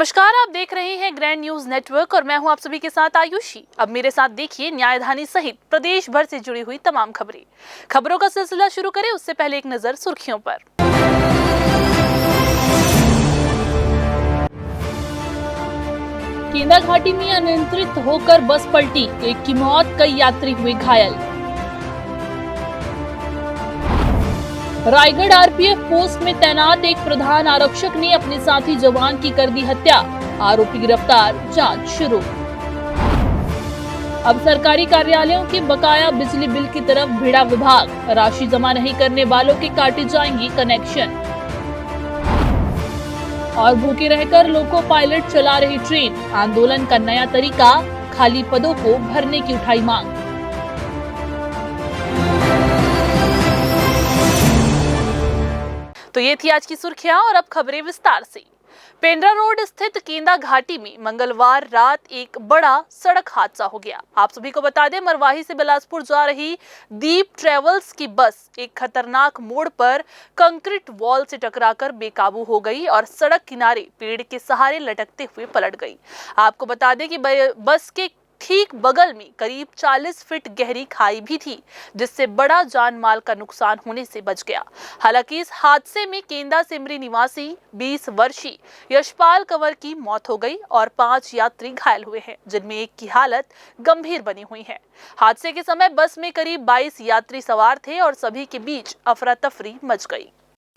नमस्कार, आप देख रहे हैं ग्रैंड न्यूज नेटवर्क और मैं हूं आप सभी के साथ आयुषी। अब मेरे साथ देखिए न्यायधानी सहित प्रदेश भर से जुड़ी हुई तमाम खबरें। खबरों का सिलसिला शुरू करें उससे पहले एक नजर सुर्खियों पर। केंदा घाटी में अनियंत्रित होकर बस पलटी, एक की मौत, कई यात्री हुए घायल। रायगढ़ आरपीएफ पोस्ट में तैनात एक प्रधान आरक्षक ने अपने साथी जवान की कर दी हत्या, आरोपी गिरफ्तार, जांच शुरू। अब सरकारी कार्यालयों के बकाया बिजली बिल की तरफ भिड़ा विभाग, राशि जमा नहीं करने वालों के काटे जाएंगे कनेक्शन। और भूखे रहकर लोको पायलट चला रही ट्रेन, आंदोलन का नया तरीका, खाली पदों को भरने की उठाई मांग। तो ये थी आज की सुर्खियां और अब खबरें विस्तार से। पेंड्रा रोड स्थित केंदा घाटी में मंगलवार रात एक बड़ा सड़क हादसा हो गया। आप सभी को बता दें, मरवाही से बिलासपुर जा रही दीप ट्रेवल्स की बस एक खतरनाक मोड़ पर कंक्रीट वॉल से टकराकर बेकाबू हो गई और सड़क किनारे पेड़ के सहारे लटकते हुए पलट गई। आपको बता दें कि बस के ठीक बगल में करीब 40 फीट गहरी खाई भी थी, जिससे बड़ा जान माल का नुकसान होने से बच गया। हालांकि इस हादसे में केंदा सिमरी निवासी 20 वर्षीय यशपाल कंवर की मौत हो गई और 5 यात्री घायल हुए हैं, जिनमें एक की हालत गंभीर बनी हुई है। हादसे के समय बस में करीब 22 यात्री सवार थे और सभी के बीच अफरा तफरी मच गई।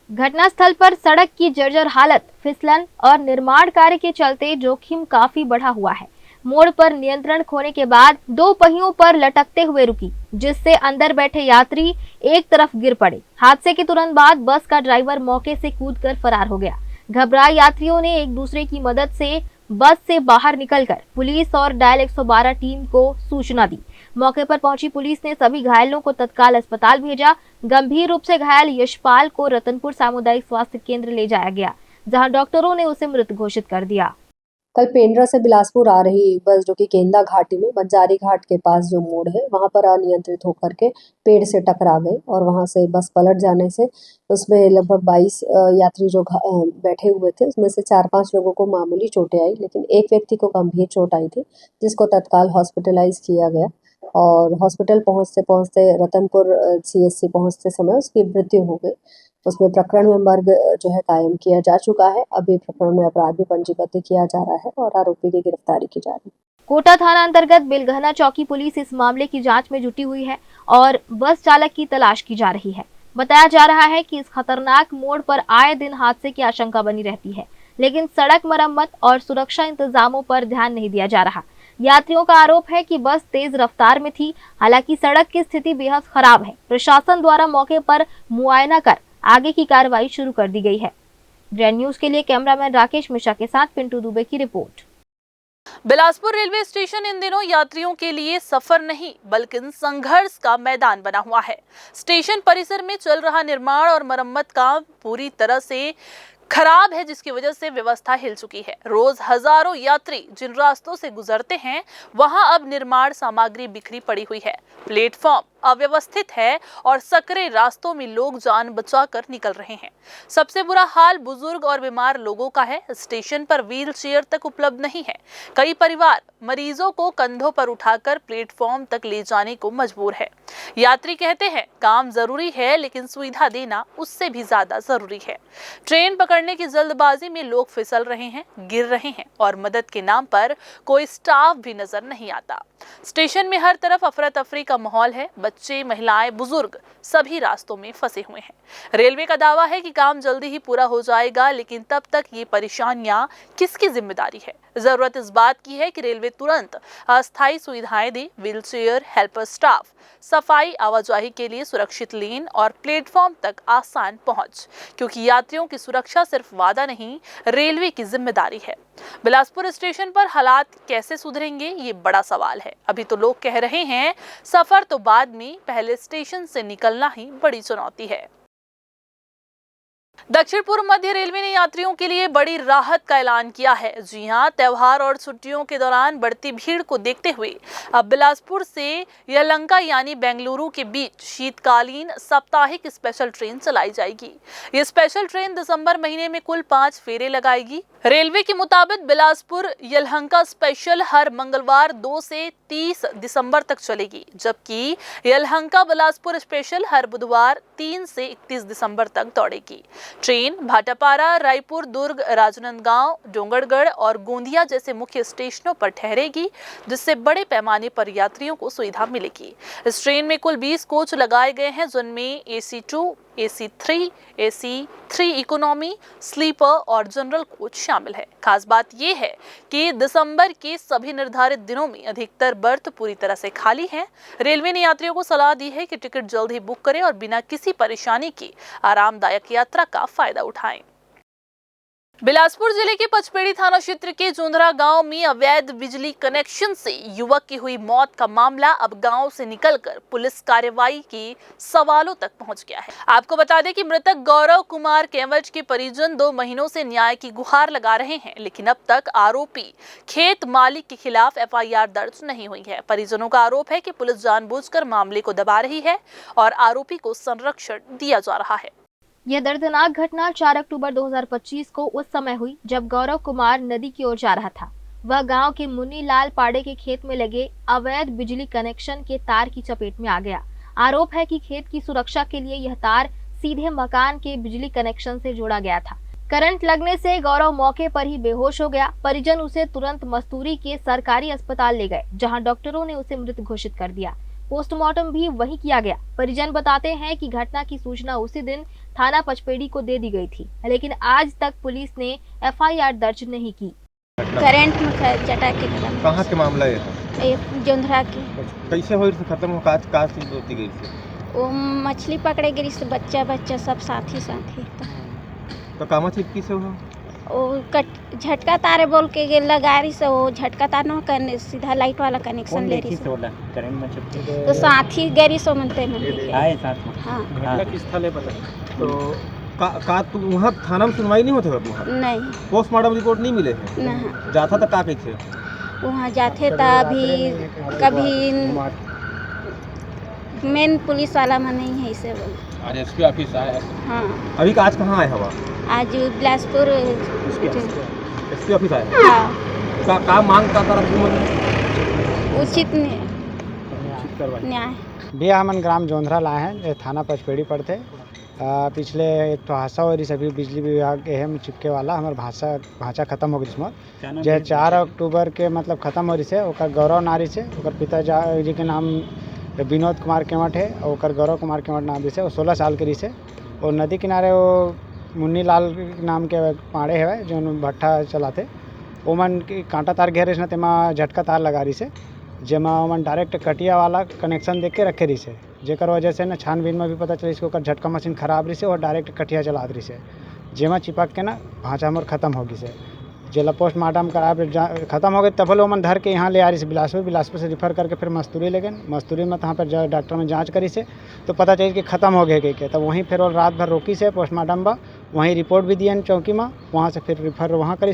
घटनास्थल पर सड़क की जर्जर हालत, फिसलन और निर्माण कार्य के चलते जोखिम काफी बढ़ा हुआ है। मोड़ पर नियंत्रण खोने के बाद 2 पहियों पर लटकते हुए रुकी, जिससे अंदर बैठे यात्री एक तरफ गिर पड़े। हादसे के तुरंत बाद बस का ड्राइवर मौके से कूदकर फरार हो गया। घबराए यात्रियों ने एक दूसरे की मदद से बस से बाहर निकलकर पुलिस और डायल 112 टीम को सूचना दी। मौके पर पहुंची पुलिस ने सभी घायलों को तत्काल अस्पताल भेजा। गंभीर रूप से घायल यशपाल को रतनपुर सामुदायिक स्वास्थ्य केंद्र ले जाया गया, जहां डॉक्टरों ने उसे मृत घोषित कर दिया। कल पेंड्रा से बिलासपुर आ रही एक बस जो कि केंदा घाटी में बंजारी घाट के पास जो मोड़ है वहां पर अनियंत्रित होकर के पेड़ से टकरा गई और वहां से बस पलट जाने से उसमें लगभग 22 यात्री जो बैठे हुए थे, उसमें से 4-5 लोगों को मामूली चोटें आई, लेकिन एक व्यक्ति को गंभीर चोट आई थी, जिसको तत्काल हॉस्पिटलाइज किया गया और हॉस्पिटल पहुंचते पहुंचते रतनपुर सीएचसी पहुंचते समय उसकी मृत्यु हो गई। उसमें प्रकरण में मर्ग जो है कायम किया जा चुका है। अभी प्रकरण में अपराध भी पंजीबद्ध किया जा रहा है और आरोपी की गिरफ्तारी की जा रही है। कोटा थाना अंतर्गत बिलगहना चौकी पुलिस इस मामले की जांच में जुटी हुई है और बस चालक की तलाश की जा रही है। बताया जा रहा है कि इस खतरनाक मोड़ पर आए दिन हादसे की आशंका बनी रहती है, लेकिन सड़क मरम्मत और सुरक्षा इंतजामों पर ध्यान नहीं दिया जा रहा। यात्रियों का आरोप है कि बस तेज रफ्तार में थी। हालांकि सड़क की स्थिति बेहद खराब है। प्रशासन द्वारा मौके पर मुआयना कर आगे की कार्रवाई शुरू कर दी गई है। ग्रैंड न्यूज के लिए कैमरामैन राकेश मिश्रा के साथ पिंटू दुबे की रिपोर्ट। बिलासपुर रेलवे स्टेशन इन दिनों यात्रियों के लिए सफर नहीं बल्कि संघर्ष का मैदान बना हुआ है। स्टेशन परिसर में चल रहा निर्माण और मरम्मत काम पूरी तरह से खराब है, जिसकी वजह से व्यवस्था हिल चुकी है। रोज हजारों यात्री जिन रास्तों से गुजरते हैं वहां अब निर्माण सामग्री बिखरी पड़ी हुई है। प्लेटफॉर्म अव्यवस्थित है और सकरे रास्तों में लोग जान बचाकर निकल रहे हैं। सबसे बुरा हाल बुजुर्ग और बीमार लोगों का है। स्टेशन पर व्हील चेयर तक उपलब्ध नहीं है। कई परिवार मरीजों को कंधों पर उठाकर प्लेटफॉर्म तक ले जाने को मजबूर है। यात्री कहते हैं काम जरूरी है, लेकिन सुविधा देना उससे भी ज्यादा जरूरी है। ट्रेन पकड़ने की जल्दबाजी में लोग फिसल रहे हैं, गिर रहे हैं और मदद के नाम पर कोई स्टाफ भी नजर नहीं आता। स्टेशन में हर तरफ अफरा तफरी का माहौल है। बच्चे, महिलाएं, बुजुर्ग सभी रास्तों में फंसे हुए हैं। रेलवे का दावा है कि काम जल्दी ही पूरा हो जाएगा, लेकिन तब तक ये परेशानियां किसकी जिम्मेदारी है? जरूरत इस बात की है कि रेलवे तुरंत अस्थायी सुविधाएं दे। व्हीलचेयर, हेल्पर स्टाफ, सफाई, आवाजाही के लिए सुरक्षित लेन और प्लेटफॉर्म तक आसान पहुंच, क्योंकि यात्रियों की सुरक्षा सिर्फ वादा नहीं, रेलवे की जिम्मेदारी है। बिलासपुर स्टेशन पर हालात कैसे सुधरेंगे, ये बड़ा सवाल है। अभी तो लोग कह रहे हैं सफर तो बाद में, पहले स्टेशन से निकलना ही बड़ी चुनौती है। दक्षिण पूर्व मध्य रेलवे ने यात्रियों के लिए बड़ी राहत का ऐलान किया है। जी हां, त्योहार और छुट्टियों के दौरान बढ़ती भीड़ को देखते हुए अब बिलासपुर से यलहंका यानी बेंगलुरु के बीच शीतकालीन साप्ताहिक स्पेशल ट्रेन चलाई जाएगी। ये स्पेशल ट्रेन दिसंबर महीने में कुल 5 फेरे लगाएगी। रेलवे के मुताबिक बिलासपुर यलहंका स्पेशल हर मंगलवार 2 से 30 दिसंबर तक चलेगी, जबकि यलहंका बिलासपुर स्पेशल हर बुधवार 3 से 31 दिसंबर तक दौड़ेगी। ट्रेन भाटापारा, रायपुर, दुर्ग, राजनांदगांव, डोंगरगढ़ और गोंदिया जैसे मुख्य स्टेशनों पर ठहरेगी, जिससे बड़े पैमाने पर यात्रियों को सुविधा मिलेगी। इस ट्रेन में कुल 20 कोच लगाए गए हैं, जिनमें AC2, AC3, AC3 economy, sleeper और जनरल कोच शामिल है। खास बात यह है कि दिसंबर के सभी निर्धारित दिनों में अधिकतर बर्थ पूरी तरह से खाली हैं। रेलवे ने यात्रियों को सलाह दी है कि टिकट जल्द ही बुक करें और बिना किसी परेशानी के आरामदायक यात्रा का फायदा उठाएं। बिलासपुर जिले के पचपेड़ी थाना क्षेत्र के जोंधरा गांव में अवैध बिजली कनेक्शन से युवक की हुई मौत का मामला अब गांव से निकलकर पुलिस कार्रवाई के सवालों तक पहुंच गया है। आपको बता दें कि मृतक गौरव कुमार केवट के परिजन 2 महीनों से न्याय की गुहार लगा रहे हैं, लेकिन अब तक आरोपी खेत मालिक के खिलाफ FIR दर्ज नहीं हुई है। परिजनों का आरोप है कि पुलिस जानबूझकर मामले को दबा रही है और आरोपी को संरक्षण दिया जा रहा है। यह दर्दनाक घटना 4 अक्टूबर 2025 को उस समय हुई जब गौरव कुमार नदी की ओर जा रहा था। वह गांव के मुन्नी लाल पाड़े के खेत में लगे अवैध बिजली कनेक्शन के तार की चपेट में आ गया। आरोप है कि खेत की सुरक्षा के लिए यह तार सीधे मकान के बिजली कनेक्शन से जोड़ा गया था। करंट लगने से गौरव मौके पर ही बेहोश हो गया। परिजन उसे तुरंत मस्तूरी के सरकारी अस्पताल ले गए, जहाँ डॉक्टरों ने उसे मृत घोषित कर दिया। पोस्टमार्टम भी वहीं किया गया। परिजन बताते हैं कि घटना की सूचना उसी दिन थाना पचपेड़ी को दे दी गई थी, लेकिन आज तक पुलिस ने FIR दर्ज नहीं की। करंट में चटा के खत्म। कहाँ के मामला है? ये जोंधरा के। कैसे हो खत्म हो? काज चीज होती गई से वो मछली पकड़े गिरी से बच्चा सब साथी तो कामा चिपकी से हो वो झटका तारे बोल के लगा रही से वो झटका तार न करने सीधा लाइट वाला कनेक्शन ले रही से तो साथी गरी सो मनते आए साथ में। हाँ घटना किस स्थल है पता? तो का तू वहाँ थाना में सुनवाई नहीं होते? नहीं, पोस्टमार्टम रिपोर्ट नहीं मिले है? नहीं जाता था का कैसे वहाँ जाते था। अभी कभी मेन पुलिस वाला में नहीं है इसे बोल। आज SP ऑफिस आया? हाँ। अभी आज कहाँ आए हवा? आज बिलासपुर SP ऑफिस आया। हाँ। का मांग का तरफ उचित न्याय। भैया हमन ग्राम जोंधरा लाए हैं, थाना पचपेड़ी पर थे। पिछले एक तो हादसा हो रही सभी बिजली विभाग अहम चिपके वाला हमारे भाषा खत्म हो गई इसमें जो 4 अक्टूबर के मतलब खत्म हो रही से ओकर गौरव नारी से ओकर पिताजी के नाम विनोद कुमार केवट है और ओकर गौरव कुमार केवट नाम से वो 16 साल के रही से और नदी किनारे वो मुन्नी लाल नाम के पाड़े है जो भट्ठा चलाते ओमन कांटा तार घेरे न तेमा झटका तार लगा रही से जेमा ओमन डायरेक्ट कटिया वाला कनेक्शन देख के रखे रही से जेकर वजह से न छानबीन में भी पता चली इसको झटका मशीन खराब रही से और डायरेक्ट कटिया चला रही से जेमा चिपक के ना भाषा हमर खत्म होगी से जेला पोस्टमार्टम करा खत्म हो गई तब लोग धर के यहाँ ले आ रही से बिलासपुर से रिफ़र करके फिर मस्तूरी ले गए। मस्तूरी में वहाँ पर डॉक्टर में जांच करी से तो पता चली कि ख़त्म हो गए के तब वहीं फिर और रात भर रोकी से पोस्टमार्टम बा वहीं रिपोर्ट भी दिया चौकी में वहाँ से फिर रिफ़र वहाँ करी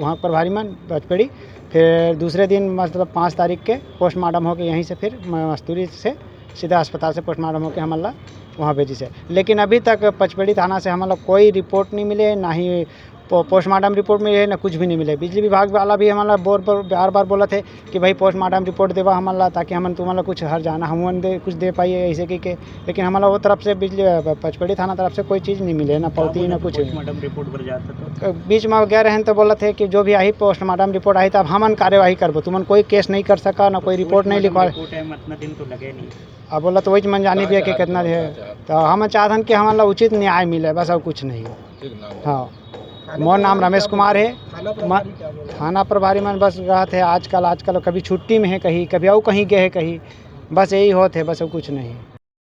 वहाँ प्रभारी मन पचपेड़ी फिर दूसरे दिन मतलब 5 तारीख के पोस्टमार्टम होकर यहीं से फिर मस्तूरी से सीधा अस्पताल से पोस्टमार्टम होकर हमारा वहाँ भेजी से। लेकिन अभी तक पचपेड़ी थाना से हमारा कोई रिपोर्ट नहीं मिले, ना ही पोस्टमार्टम रिपोर्ट मिले, ना कुछ भी नहीं मिले। बिजली विभाग वाला भी हमारा बोर्ड पर बार बोला थे कि भाई पोस्टमार्टम रिपोर्ट देवा हमारा ताकि हम तुम्हारा कुछ हर जाना हम कुछ दे पाइए ऐसे के लेकिन हमारा वो तरफ से बिजली पचपेड़ी थाना तरफ से कोई चीज़ नहीं मिले, ना पौती ना कुछ। रिपोर्ट पर जाता तो बीच में गए रहन तो बोला थे कि जो भी आई पोस्टमार्टम रिपोर्ट आई तब हमन कार्यवाही करबो, तुमन कोई केस नहीं कर सका, ना कोई रिपोर्ट नहीं लिखवा। दिन तो लगे नहीं। अब बोला तो वही मन जानी भी है कि कितना है तो हम चाहते कि हमारा उचित न्याय मिले, बस और कुछ नहीं। हाँ, मोर नाम रमेश कुमार है, थाना प्रभारी मन बस रहते है आजकल कभी छुट्टी में है कभी और कहीं गए है कहीं, बस यही होते है, बस और कुछ नहीं।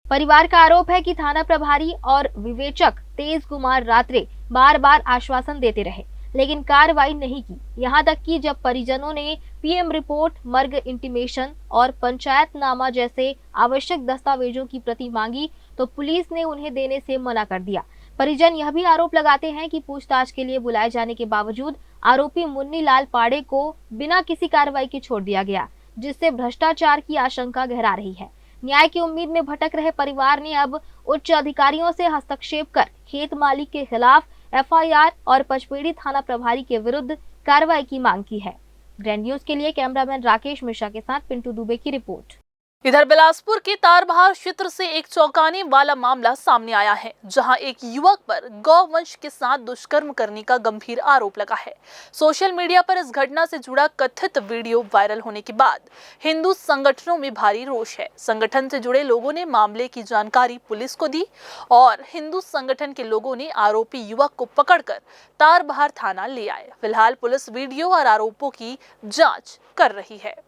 परिवार का आरोप है कि थाना प्रभारी और विवेचक तेज कुमार रात्रे बार आश्वासन देते रहे लेकिन कार्रवाई नहीं की। यहां तक कि जब परिजनों ने PM रिपोर्ट, मर्ग इंटीमेशन और पंचायतनामा जैसे आवश्यक दस्तावेजों की प्रति मांगी तो पुलिस ने उन्हें देने से मना कर दिया। परिजन यह भी आरोप लगाते हैं कि पूछताछ के लिए बुलाए जाने के बावजूद आरोपी मुन्नी लाल पाड़े को बिना किसी कार्रवाई के छोड़ दिया गया, जिससे भ्रष्टाचार की आशंका गहरा रही है। न्याय की उम्मीद में भटक रहे परिवार ने अब उच्च अधिकारियों से हस्तक्षेप कर खेत मालिक के खिलाफ एफआईआर और पचपेड़ी थाना प्रभारी के विरुद्ध कार्रवाई की मांग की है। ग्रैंड न्यूज के लिए कैमरामैन राकेश मिश्रा के साथ पिंटू दुबे की रिपोर्ट। इधर बिलासपुर के तारबहार क्षेत्र से एक चौंकाने वाला मामला सामने आया है, जहां एक युवक पर गौवंश के साथ दुष्कर्म करने का गंभीर आरोप लगा है। सोशल मीडिया पर इस घटना से जुड़ा कथित वीडियो वायरल होने के बाद हिंदू संगठनों में भारी रोष है। संगठन से जुड़े लोगों ने मामले की जानकारी पुलिस को दी और हिंदू संगठन के लोगों ने आरोपी युवक को पकड़कर तारबहार थाना ले आए। फिलहाल पुलिस वीडियो और आरोपों की जाँच कर रही है।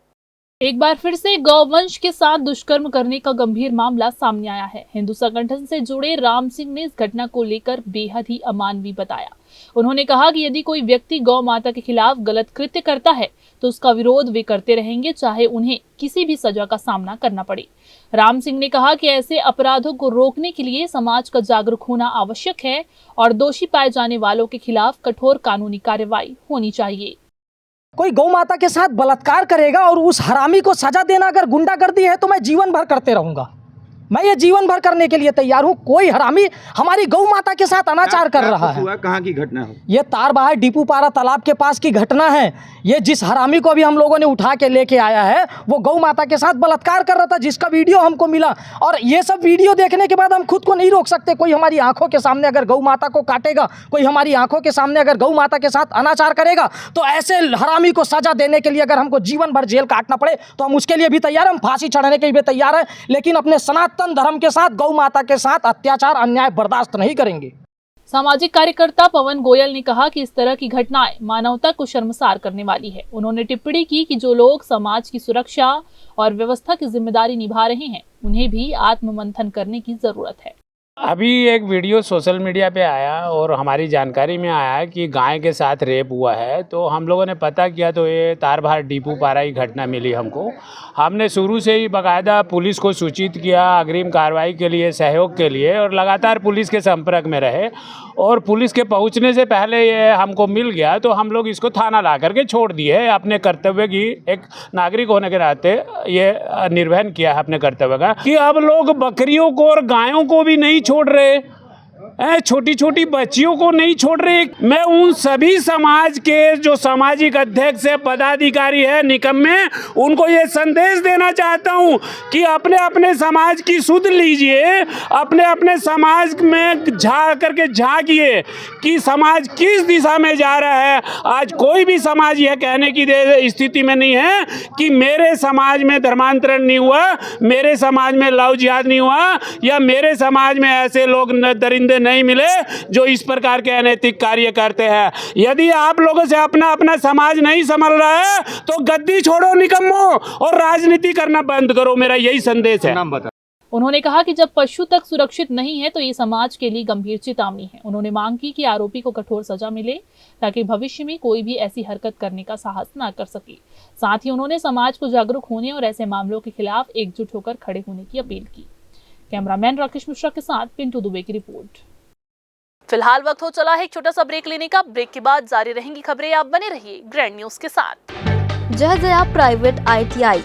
एक बार फिर से गौवंश के साथ दुष्कर्म करने का गंभीर मामला सामने आया है। हिंदू संगठन से जुड़े राम सिंह ने इस घटना को लेकर बेहद ही अमानवीय बताया। उन्होंने कहा कि यदि कोई व्यक्ति गौ माता के खिलाफ गलत कृत्य करता है तो उसका विरोध वे करते रहेंगे, चाहे उन्हें किसी भी सजा का सामना करना पड़े। राम सिंह ने कहा कि ऐसे अपराधों को रोकने के लिए समाज का जागरूक होना आवश्यक है और दोषी पाए जाने वालों के खिलाफ कठोर कानूनी कार्रवाई होनी चाहिए। कोई गौ माता के साथ बलात्कार करेगा और उस हरामी को सजा देना अगर गुंडागर्दी है तो मैं जीवन भर करते रहूंगा। मैं ये जीवन भर करने के लिए तैयार हूँ। कोई हरामी हमारी गौ माता के साथ अनाचार कर रहा है। कहाँ की घटना है? ये तारबहार डीपूपारा तालाब के पास की घटना है। ये जिस हरामी को भी हम लोगों ने उठा के लेके आया है वो गौ माता के साथ बलात्कार कर रहा था, जिसका वीडियो हमको मिला। और ये सब वीडियो देखने के बाद हम खुद को नहीं रोक सकते। कोई हमारी आंखों के सामने अगर गौ माता को काटेगा, कोई हमारी आंखों के सामने अगर गौ माता के साथ अनाचार करेगा तो ऐसे हरामी को सजा देने के लिए अगर हमको जीवन भर जेल काटना पड़े तो हम उसके लिए भी तैयार हैं। हम फांसी चढ़ने के लिए भी तैयार हैं, लेकिन अपने सनातन धर्म के साथ गौ माता के साथ अत्याचार अन्याय बर्दाश्त नहीं करेंगे। सामाजिक कार्यकर्ता पवन गोयल ने कहा कि इस तरह की घटनाएं मानवता को शर्मसार करने वाली है। उन्होंने टिप्पणी की कि जो लोग समाज की सुरक्षा और व्यवस्था की जिम्मेदारी निभा रहे हैं उन्हें भी आत्ममंथन करने की जरूरत है। अभी एक वीडियो सोशल मीडिया पे आया और हमारी जानकारी में आया कि गाय के साथ रेप हुआ है, तो हम लोगों ने पता किया तो ये तारबहार डीपूपारा की घटना मिली हमको। हमने शुरू से ही बाकायदा पुलिस को सूचित किया अग्रिम कार्रवाई के लिए, सहयोग के लिए, और लगातार पुलिस के संपर्क में रहे। और पुलिस के पहुंचने से पहले ये हमको मिल गया तो हम लोग इसको थाना ला करके छोड़ दिए। अपने कर्तव्य की एक नागरिक होने के नाते ये निर्वहन किया है अपने कर्तव्य का, कि अब लोग बकरियों को और गायों को भी नहीं छोड़ रहे, छोटी छोटी बच्चियों को नहीं छोड़ रहे। मैं उन सभी समाज के जो सामाजिक अध्यक्ष है, पदाधिकारी है, निकम्मे, उनको ये संदेश देना चाहता हूँ कि अपने अपने समाज की सुध लीजिए, अपने अपने समाज में झांकिए कि समाज किस दिशा में जा रहा है। आज कोई भी समाज यह कहने की स्थिति में नहीं है कि मेरे समाज में धर्मांतरण नहीं हुआ, मेरे समाज में लव जिहाद नहीं हुआ, या मेरे समाज में ऐसे लोग दरिंदे नहीं मिले जो इस प्रकार के अनैतिक कार्य करते हैं। यदि आप लोगों से अपना अपना समाज नहीं संभल रहा है तो गद्दी छोड़ो निकम्मो और राजनीति करना बंद करो। मेरा यही संदेश है। उन्होंने कहा कि जब पशु तक सुरक्षित नहीं है तो ये समाज के लिए गंभीर चेतावनी है। उन्होंने मांग की कि आरोपी को कठोर सजा मिले ताकि भविष्य में कोई भी ऐसी हरकत करने का साहस न कर सके। साथ ही उन्होंने समाज को जागरूक होने और ऐसे मामलों के खिलाफ एकजुट होकर खड़े होने की अपील की। कैमरामैन राकेश मिश्रा के साथ पिंटू दुबे की रिपोर्ट। फिलहाल वक्त हो चला है एक छोटा सा ब्रेक लेने का। ब्रेक के बाद जारी रहेंगी खबरें। आप बने रहिए ग्रैंड न्यूज के साथ। जहजया प्राइवेट ITI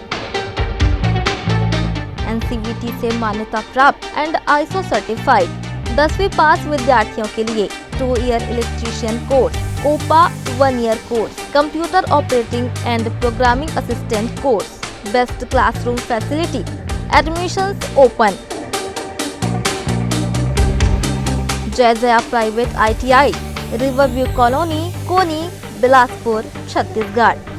NCVT से मान्यता प्राप्त एंड ISO सर्टिफाइड 10वीं पास विद्यार्थियों के लिए 2 year electrician course, OPA 1 year course, computer operating and programming assistant course, best classroom facility, admissions open. जहजया private ITI, riverview colony, Koni, Bilaspur, Chhattisgarh.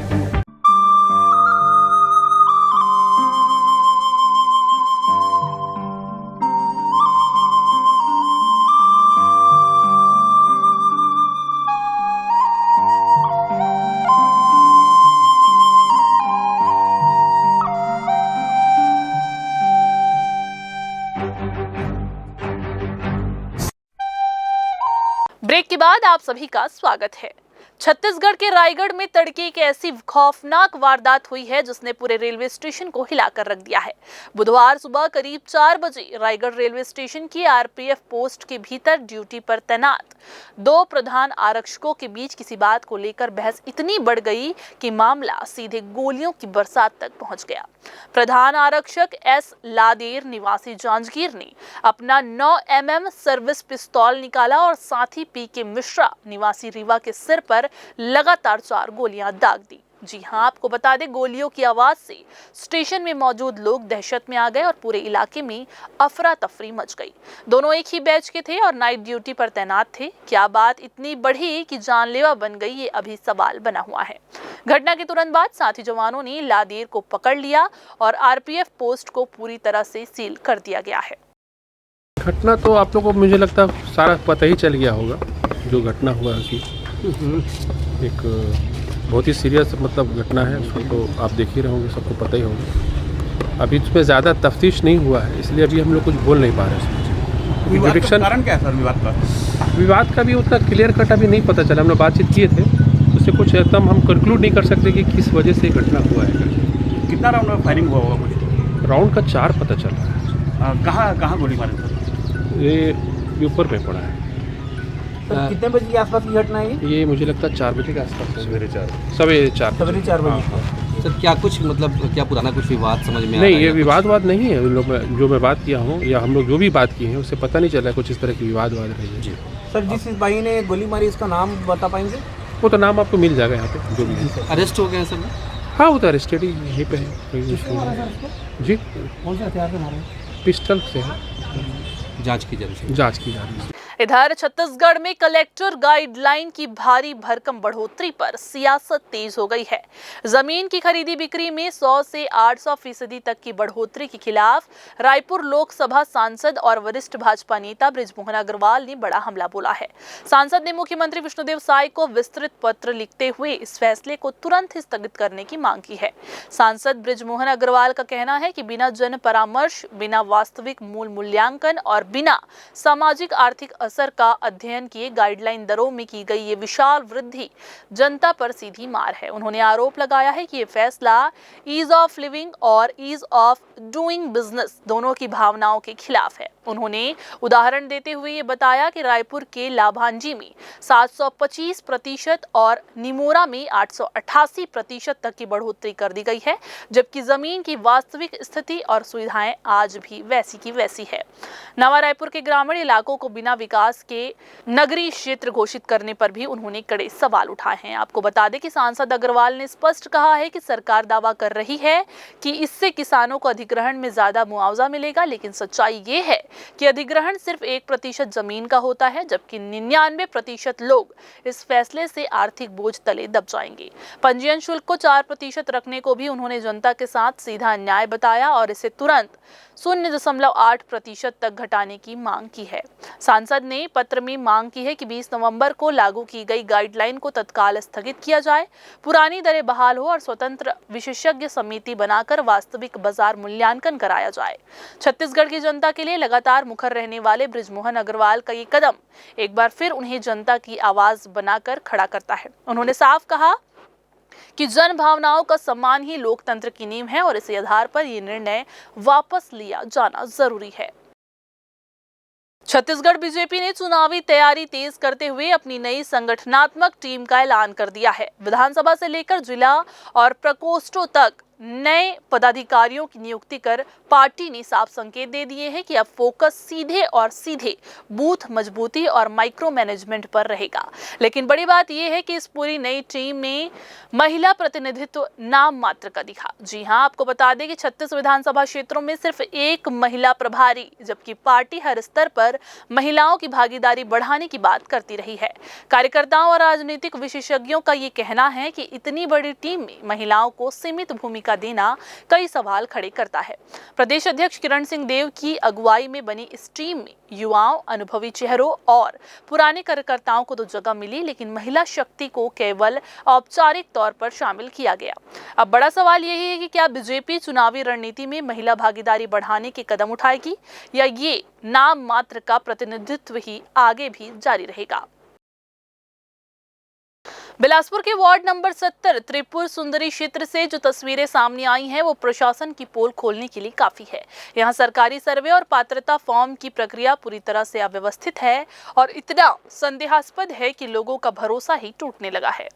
Break के बाद आप सभी का स्वागत है। छत्तीसगढ़ के रायगढ़ में तड़के एक ऐसी खौफनाक वारदात हुई है जिसने पूरे रेलवे स्टेशन को हिलाकर रख दिया है। बुधवार सुबह करीब 4 बजे रायगढ़ रेलवे स्टेशन की आरपीएफ पोस्ट के भीतर ड्यूटी पर तैनात 2 प्रधान आरक्षकों के बीच किसी बात को लेकर बहस इतनी बढ़ गई कि मामला सीधे गोलियों की बरसात तक पहुंच गया। प्रधान आरक्षक एस लादेर निवासी जांजगीर ने अपना 9 mm सर्विस पिस्तौल निकाला और साथ ही पीके मिश्रा निवासी रीवा के सिर पर लगातार 4 गोलियां दाग दी। जी हां, आपको बता दें, गोलियों की आवाज से स्टेशन में मौजूद लोग दहशत में आ गए और पूरे इलाके में अफरा तफरी मच गई। दोनों एक ही बैच के थे और नाइट ड्यूटी पर तैनात थे। क्या बात इतनी बढ़ी कि जानलेवा बन गई, ये अभी सवाल बना हुआ है। घटना के तुरंत बाद साथी जवानों ने लादेर को पकड़ लिया और आरपीएफ पोस्ट को पूरी तरह से सील कर दिया गया है। घटना तो आप लोगों को मुझे लगता है सारा पता ही चल गया होगा जो घटना हुआ उसकी। एक बहुत ही सीरियस मतलब घटना है, उसको तो आप देख ही रहे होंगे, सबको पता ही होगा। अभी इसमें ज़्यादा तफ्तीश नहीं हुआ है, इसलिए अभी हम लोग कुछ बोल नहीं पा रहे। कारण क्या है सर विवाद का? विवाद का भी उतना क्लियर कट अभी नहीं पता चला। हम लोग बातचीत किए थे, उससे कुछ एकदम हम कंक्लूड नहीं कर सकते कि किस वजह से घटना हुआ है। कितना राउंड में फायरिंग हुआ होगा कुछ? राउंड का 4 पता चल रहा है। कहाँ गोली मारे सर? ये ऊपर पे पड़ा है। कितने बजे के आसपास की घटना है ये मुझे लगता है 4 बजे के आसपास, सवेरे 4 बजे। सर क्या कुछ मतलब क्या पुराना कुछ विवाद समझ में नहीं, ये विवादवाद नहीं है। उन लोग जो मैं बात किया हूँ या हम लोग जो भी बात किए हैं उससे पता नहीं चला कुछ इस तरह की विवादवाद रही है। जी सर, जिस भाई ने गोली मारी उसका नाम बता पाएंगे? वो तो नाम आपको मिल जाएगा यहाँ पे जो भी। अरेस्ट हो गए हैं सर? हाँ, वो तो अरेस्टेड ही यहीं पे है। जी, कौन से हथियार से मारे? पिस्टल से है। जांच की जा रही है। इधर छत्तीसगढ़ में कलेक्टर गाइडलाइन की भारी भरकम बढ़ोतरी पर सियासत तेज हो गई है। जमीन की खरीदी बिक्री में 100 से 800% तक की बढ़ोतरी के खिलाफ रायपुर लोकसभा सांसद और वरिष्ठ भाजपा नेता बृजमोहन अग्रवाल ने बड़ा हमला बोला है। सांसद ने मुख्यमंत्री विष्णुदेव साय को विस्तृत पत्र लिखते हुए इस फैसले को तुरंत ही स्थगित करने की मांग की है। सांसद बृजमोहन अग्रवाल का कहना है कि बिना जन परामर्श, बिना वास्तविक मूल मूल्यांकन और बिना सामाजिक आर्थिक असर का अध्ययन किए गाइडलाइन दरों में की गई ये विशाल वृद्धि जनता पर सीधी मार है। उन्होंने आरोप लगाया है कि ये फैसला ईज ऑफ लिविंग और ईज ऑफ डूइंग बिजनेस दोनों की भावनाओं के खिलाफ है। उन्होंने उदाहरण देते हुए ये बताया कि रायपुर के लाभांजी में 725% और निमोरा में 888% तक की बढ़ोतरी कर दी गई है, जबकि जमीन की वास्तविक स्थिति और सुविधाएं आज भी वैसी की वैसी है। नवा रायपुर के ग्रामीण इलाकों को बिना विकास के नगरीय क्षेत्र घोषित करने पर भी उन्होंने कड़े सवाल उठाए हैं। आपको बता दें कि सांसद अग्रवाल ने स्पष्ट कहा है कि सरकार दावा कर रही है कि इससे किसानों को अधिग्रहण में ज्यादा मुआवजा मिलेगा, लेकिन सच्चाई ये है कि अधिग्रहण सिर्फ 1% जमीन का होता है, जबकि 99% लोग इस फैसले से आर्थिक बोझ तले दब जाएंगे। पंजीयन शुल्क को 4% रखने को भी उन्होंने जनता के साथ सीधा अन्याय बताया और इसे तुरंत 0.8% तक घटाने की मांग की है। सांसद ने पत्र में मांग की है कि 20 नवंबर को लागू की गई गाइडलाइन को तत्काल स्थगित किया जाए, पुरानी दरें बहाल हो और स्वतंत्र विशेषज्ञ समिति बनाकर वास्तविक बाजार मूल्यांकन कराया जाए। छत्तीसगढ़ की जनता के लिए लगातार मुखर रहने वाले बृजमोहन अग्रवाल का ये कदम एक बार फिर उन्हें जनता की आवाज बनाकर खड़ा करता है। उन्होंने साफ कहा कि जन भावनाओं का सम्मान ही लोकतंत्र की नींव है और इसी आधार पर ये निर्णय वापस लिया जाना जरूरी है। छत्तीसगढ़ बीजेपी ने चुनावी तैयारी तेज करते हुए अपनी नई संगठनात्मक टीम का ऐलान कर दिया है। विधानसभा से लेकर जिला और प्रकोष्ठों तक नए पदाधिकारियों की नियुक्ति कर पार्टी ने साफ संकेत दे दिए हैं कि अब फोकस सीधे बूथ मजबूती और माइक्रो मैनेजमेंट पर रहेगा। लेकिन बड़ी बात यह है कि इस पूरी नई टीम में महिला प्रतिनिधित्व नाम मात्र का दिखा। जी हां, आपको बता दें कि 36 विधानसभा क्षेत्रों में सिर्फ एक महिला प्रभारी, जबकि पार्टी हर स्तर पर महिलाओं की भागीदारी बढ़ाने की बात करती रही है। कार्यकर्ताओं और राजनीतिक विशेषज्ञों का ये कहना है कि इतनी बड़ी टीम में महिलाओं को सीमित भूमिका देना कई सवाल खड़े करता है। प्रदेश अध्यक्ष किरण सिंह देव की अगुवाई में बनी इस टीम में युवाओं, अनुभवी चेहरों और पुराने कार्यकर्ताओं को तो जगह मिली, लेकिन महिला शक्ति को केवल औपचारिक तौर पर शामिल किया गया। अब बड़ा सवाल यही है कि क्या बीजेपी चुनावी रणनीति में महिला भागीदारी बढ़ाने के कदम उठाएगी या ये नाम मात्र का प्रतिनिधित्व ही आगे भी जारी रहेगा। बिलासपुर के वार्ड नंबर 70 त्रिपुर सुंदरी क्षेत्र से जो तस्वीरें सामने आई हैं वो प्रशासन की पोल खोलने के लिए काफी है। यहाँ सरकारी सर्वे और पात्रता फॉर्म की प्रक्रिया पूरी तरह से अव्यवस्थित है और इतना संदेहास्पद है कि लोगों का भरोसा ही टूटने लगा है।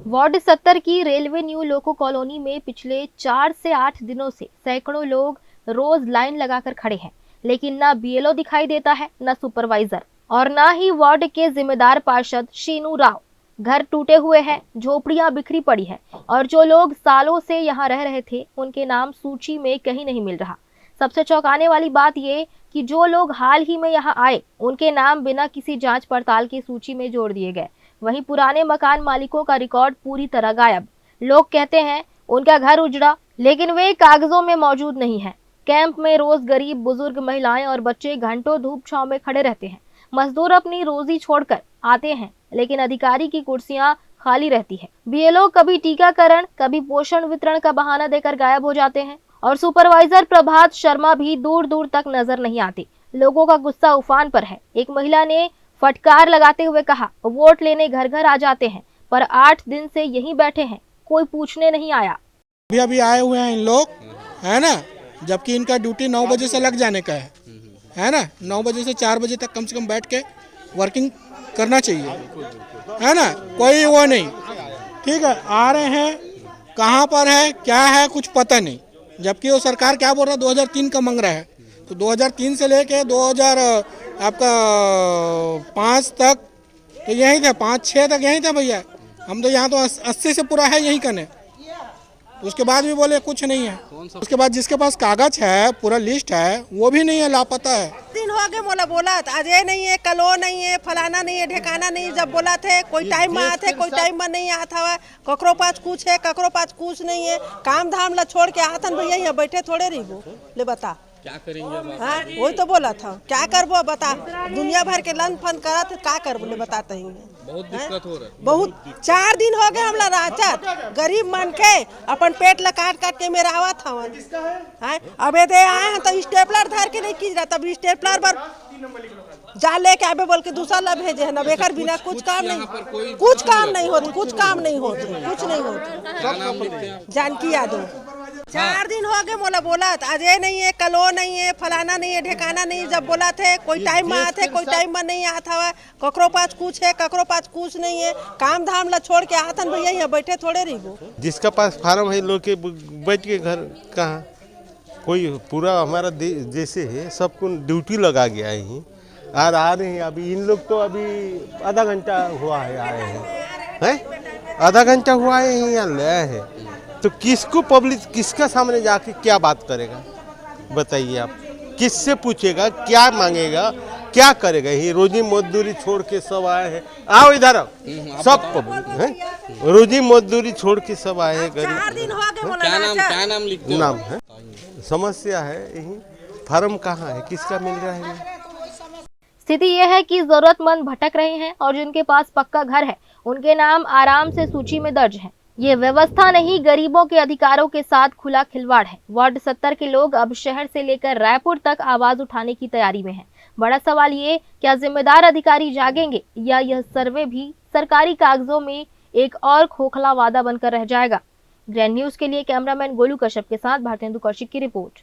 वार्ड 70 की रेलवे न्यू लोको कॉलोनी में पिछले 4 से 8 दिनों से सैकड़ों लोग रोज लाइन लगाकर खड़े हैं, लेकिन ना बीएलओ दिखाई देता है, ना सुपरवाइजर और ना ही वार्ड के जिम्मेदार पार्षद शीनू राव। घर टूटे हुए हैं, झोपड़ियां बिखरी पड़ी है और जो लोग सालों से यहां रह रहे थे उनके नाम सूची में कहीं नहीं मिल रहा। सबसे चौंकाने वाली बात ये कि जो लोग हाल ही में यहां आए उनके नाम बिना किसी जांच पड़ताल की सूची में जोड़ दिए गए। वहीं पुराने मकान मालिकों का रिकॉर्ड पूरी तरह गायब। लोग कहते हैं उनका घर उजड़ा, लेकिन वे कागजों में मौजूद नहीं है। कैंप में रोज गरीब, बुजुर्ग, महिलाएं और बच्चे घंटों धूप छांव में खड़े रहते हैं। मजदूर अपनी रोजी छोड़कर आते हैं, लेकिन अधिकारी की कुर्सियां खाली रहती है। बीएलओ कभी टीकाकरण, कभी पोषण वितरण का बहाना देकर गायब हो जाते हैं और सुपरवाइजर प्रभात शर्मा भी दूर दूर तक नजर नहीं आती। लोगों का गुस्सा उफान पर है। एक महिला ने फटकार लगाते हुए कहा, वोट लेने घर घर आ जाते हैं पर 8 दिन से यहीं बैठे हैं, कोई पूछने नहीं आया। अभी आए हुए हैं इन लोग, है ना, जबकि इनका ड्यूटी 9 बजे से लग जाने का है ना। 9 बजे से 4 बजे तक कम से कम बैठ के वर्किंग करना चाहिए, है ना। कोई वो नहीं, ठीक है, आ रहे हैं, कहाँ पर है, क्या है, कुछ पता नहीं। जबकि वो सरकार क्या बोल रहा है, 2003 का मांग रहा है, तो 2003 से लेके 2005 तक तो यही थे, 5-6 तक यही थे भैया। हम तो यहाँ तो 80 से पूरा है यही करने, उसके बाद भी बोले कुछ नहीं है। उसके बाद जिसके पास कागज है, पूरा लिस्ट है, वो भी नहीं है, लापता है। दिन हो गए मोला बोला आज ये नहीं है, कल वो नहीं है, फलाना नहीं है, ढेकाना नहीं है। जब बोला थे कोई टाइम में आते, कोई टाइम में नहीं आता हुआ। ककरो पास कुछ है, ककरो पास कुछ नहीं है। काम धाम ला छोड़ के आतन भैया यहाँ बैठे थोड़े रही वो, ले बता क्या करेंगे। हाँ वही तो बोला था, क्या करबो बता। दुनिया भर के लन फन करा थे, क्या करबो ले बताते ही। बहुत दिक्कत हो रहा है, बहुत 4 दिन हो गए हमला राचत। गरीब मन के अपन पेट ला काट काट के मेरा आवत हवन। अबे दे आए हैं तो स्टेपलर धर के नहीं की रहा, तब स्टेपलर पर जा लेके आबे बोल के दूसरा ला भेजे है ना। बेकार बिना कुछ काम नहीं, कुछ काम नहीं होती, कुछ काम नहीं होती, कुछ नहीं होती। जानकी यादव 4 दिन हो गए मोला बोला आज ये नहीं है, कल वो नहीं है, फलाना नहीं है, ढेकाना नहीं है। जब बोला थे कोई टाइम में आते, कोई टाइम में नहीं आता हुआ। ककरो पास कुछ है, ककरो पास कुछ नहीं है। काम धाम ला छोड़ के आतन भैया यहाँ बैठे थोड़े रही वो। जिसका पास फार्म है लोग के बैठ के घर कहाँ, कोई पूरा हमारा जैसे है सबको ड्यूटी लगा गया है और आ रहे हैं। अभी इन लोग तो अभी आधा घंटा हुआ है आए हैं, आधा घंटा हुआ है यहाँ ले आए हैं। तो किसको पब्लिक किसका सामने जाके क्या बात करेगा बताइए आप, किससे पूछेगा, क्या मांगेगा, क्या करेगा। ये रोजी मजदूरी छोड़ के सब आए हैं। आओ इधर आओ, सब पब्लिक है, रोजी मजदूरी छोड़ के सब आए हैं गरीब। क्या नाम लिखते हो? नाम है, समस्या है यही, फार्म कहाँ है, किसका मिल रहा है। स्थिति यह है कि जरूरतमंद भटक रहे हैं और जिनके पास पक्का घर है उनके नाम आराम से सूची में दर्ज हैं। ये व्यवस्था नहीं, गरीबों के अधिकारों के साथ खुला खिलवाड़ है। वार्ड 70 के लोग अब शहर से लेकर रायपुर तक आवाज उठाने की तैयारी में हैं। बड़ा सवाल ये, क्या जिम्मेदार अधिकारी जागेंगे या यह सर्वे भी सरकारी कागजों में एक और खोखला वादा बनकर रह जाएगा। ग्रैंड न्यूज के लिए कैमरामैन गोलू कश्यप के साथ भारतेंदु कौशिक की रिपोर्ट।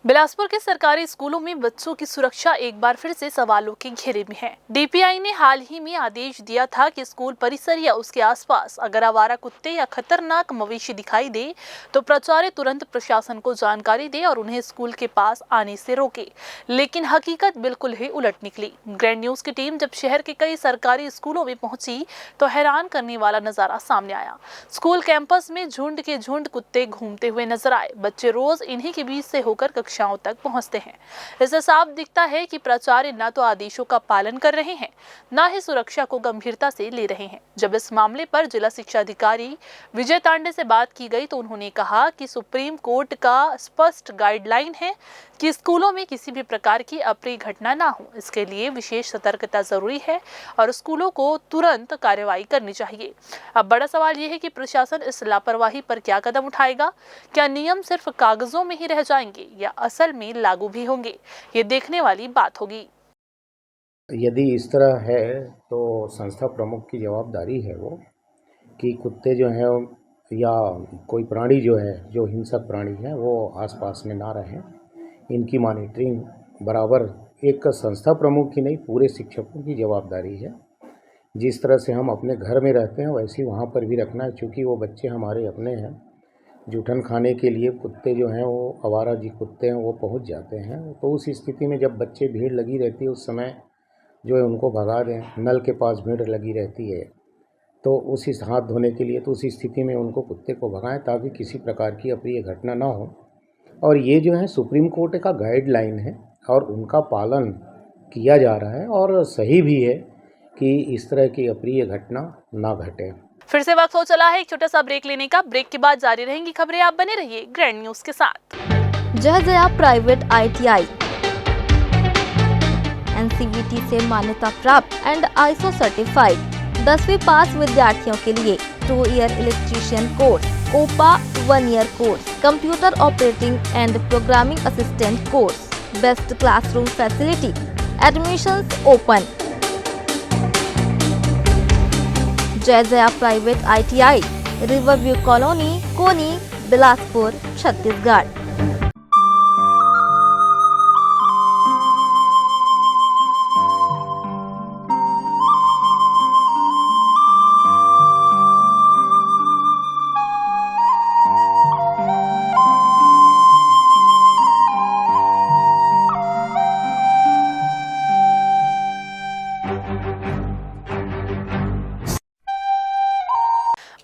बिलासपुर के सरकारी स्कूलों में बच्चों की सुरक्षा एक बार फिर से सवालों के घेरे में है। डीपीआई ने हाल ही में आदेश दिया था कि स्कूल परिसर या उसके आसपास अगर आवारा कुत्ते या खतरनाक मवेशी दिखाई दे तो प्राचार्य तुरंत प्रशासन को जानकारी दे और उन्हें स्कूल के पास आने से रोके। लेकिन हकीकत बिल्कुल ही उलट निकली। ग्रैंड न्यूज की टीम जब शहर के कई सरकारी स्कूलों में पहुंची तो हैरान करने वाला नजारा सामने आया। स्कूल कैंपस में झुंड के झुंड कुत्ते घूमते हुए नजर आए। बच्चे रोज इन्हीं के बीच से होकर कक्षाओं तक पहुंचते हैं। इससे साफ दिखता है कि प्राचार्य न तो आदेशों का पालन कर रहे हैं, न ही सुरक्षा को गंभीरता से ले रहे हैं। जब इस मामले पर जिला शिक्षा अधिकारी विजय तांडे से बात की गई तो उन्होंने कहा कि सुप्रीम कोर्ट का स्पष्ट गाइडलाइन है कि स्कूलों में किसी भी प्रकार की अप्रिय घटना ना हो। इसके लिए विशेष सतर्कता जरूरी है और स्कूलों को तुरंत कार्रवाई करनी चाहिए। अब बड़ा सवाल यह है कि प्रशासन इस लापरवाही पर क्या कदम उठाएगा। क्या नियम सिर्फ कागजों में ही रह जाएंगे या असल में लागू भी होंगे, ये देखने वाली बात होगी। यदि इस तरह है तो संस्था प्रमुख की जवाबदारी है वो कि कुत्ते जो हैं या कोई प्राणी जो है, जो हिंसक प्राणी है, वो आसपास में ना रहें। इनकी मॉनिटरिंग बराबर एक संस्था प्रमुख की नहीं, पूरे शिक्षकों की जवाबदारी है। जिस तरह से हम अपने घर में रहते हैं वैसे ही वहाँ पर भी रखना है, क्योंकि वो बच्चे हमारे अपने हैं। जूठन खाने के लिए कुत्ते जो हैं, वो आवारा जी कुत्ते हैं, वो पहुँच जाते हैं। तो उस स्थिति में जब बच्चे भीड़ लगी रहती है उस समय जो है उनको भगा दें। नल के पास भीड़ लगी रहती है तो उस हाथ धोने के लिए, तो उस स्थिति में उनको कुत्ते को भगाएं ताकि किसी प्रकार की अप्रिय घटना ना हो। और ये जो है सुप्रीम कोर्ट का गाइडलाइन है और उनका पालन किया जा रहा है और सही भी है कि इस तरह की अप्रिय घटना ना घटे। फिर से वक्त हो चला है एक छोटा सा ब्रेक लेने का। ब्रेक के बाद जारी रहेंगी खबरें, आप बने रहिए ग्रैंड न्यूज के साथ। जय प्राइवेट ITI NCVT से मान्यता प्राप्त एंड ISO सर्टिफाइड 10वीं पास विद्यार्थियों के लिए 2 year electrician course, OPA 1 year course, computer operating and programming assistant course, best classroom facility, admissions open. जय private ITI, riverview colony, Koni, Bilaspur, Chhattisgarh.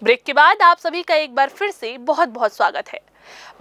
Break के बाद आप सभी का एक बार फिर से बहुत बहुत स्वागत है।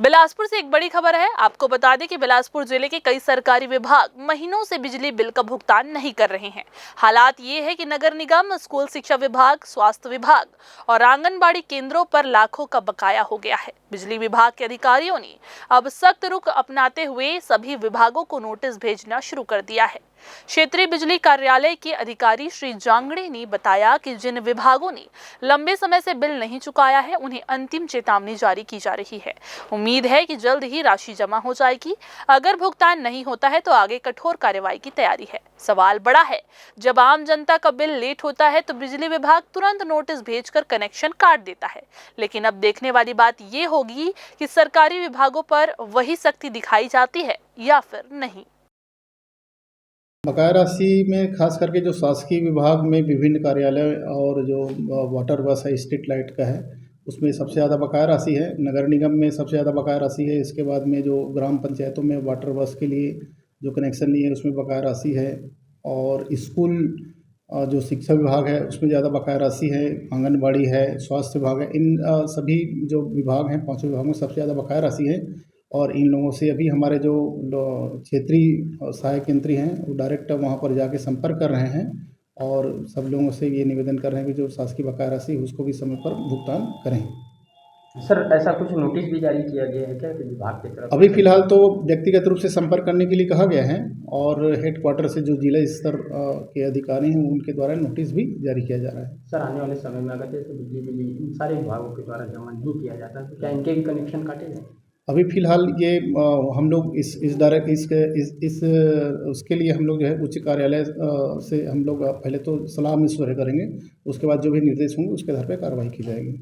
बिलासपुर से एक बड़ी खबर है। आपको बता दें कि बिलासपुर जिले के कई सरकारी विभाग महीनों से बिजली बिल का भुगतान नहीं कर रहे हैं। हालात ये है कि नगर निगम, स्कूल शिक्षा विभाग, स्वास्थ्य विभाग और आंगनबाड़ी केंद्रों पर लाखों का बकाया हो गया है। बिजली विभाग के अधिकारियों ने अब सख्त रुख अपनाते हुए सभी विभागों को नोटिस भेजना शुरू कर दिया है। क्षेत्रीय बिजली कार्यालय के अधिकारी श्री जांगड़े ने बताया कि जिन विभागों ने लंबे समय से बिल नहीं चुकाया है उन्हें अंतिम चेतावनी जारी की जा रही है। उम्मीद है कि जल्द ही राशि जमा हो जाएगी। अगर भुगतान नहीं होता है तो आगे कठोर कार्रवाई की तैयारी है। सवाल बड़ा है, जब आम जनता का बिल लेट होता है तो बिजली विभाग तुरंत नोटिस भेजकर कनेक्शन काट देता है, लेकिन अब देखने वाली बात ये होगी कि सरकारी विभागों पर वही सख्ती दिखाई जाती है या फिर नहीं। बकाया राशि में खास करके जो शासकीय विभाग में विभिन्न कार्यालय और जो वाटर बस है, स्ट्रीट लाइट का है, उसमें सबसे ज़्यादा बकाया राशि है। नगर निगम में सबसे ज़्यादा बकाया राशि है। इसके बाद में जो ग्राम पंचायतों में वाटर बस के लिए जो कनेक्शन लिए उसमें बकाया राशि है। और स्कूल जो शिक्षा विभाग है उसमें ज़्यादा बकाया राशि है। आंगनबाड़ी है, स्वास्थ्य विभाग है, इन सभी जो विभाग हैं, 5 विभाग में सबसे ज़्यादा बकाया राशि है। और इन लोगों से अभी हमारे जो क्षेत्रीय सहायक यंत्री हैं वो डायरेक्ट वहाँ पर जाके संपर्क कर रहे हैं और सब लोगों से ये निवेदन कर रहे हैं कि जो शासकीय बकाया राशि है उसको भी समय पर भुगतान करें। सर, ऐसा कुछ नोटिस भी जारी किया गया है क्या विभाग की तरफ? अभी फिलहाल तो व्यक्तिगत रूप से संपर्क करने के लिए कहा गया है और हेडक्वार्टर से जो जिला स्तर के अधिकारी हैं उनके द्वारा नोटिस भी जारी किया जा रहा है। सर, आने वाले समय में अगर जैसे बिजली बिल इन सारे विभागों के द्वारा जमा नहीं किया जाता तो क्या इनके भी कनेक्शन काटे जाए? अभी फ़िलहाल ये हम लोग उसके लिए हम लोग जो है उच्च कार्यालय से हम लोग पहले तो सलाह मशवरे करेंगे, उसके बाद जो भी निर्देश होंगे उसके आधार पर कार्रवाई की जाएगी।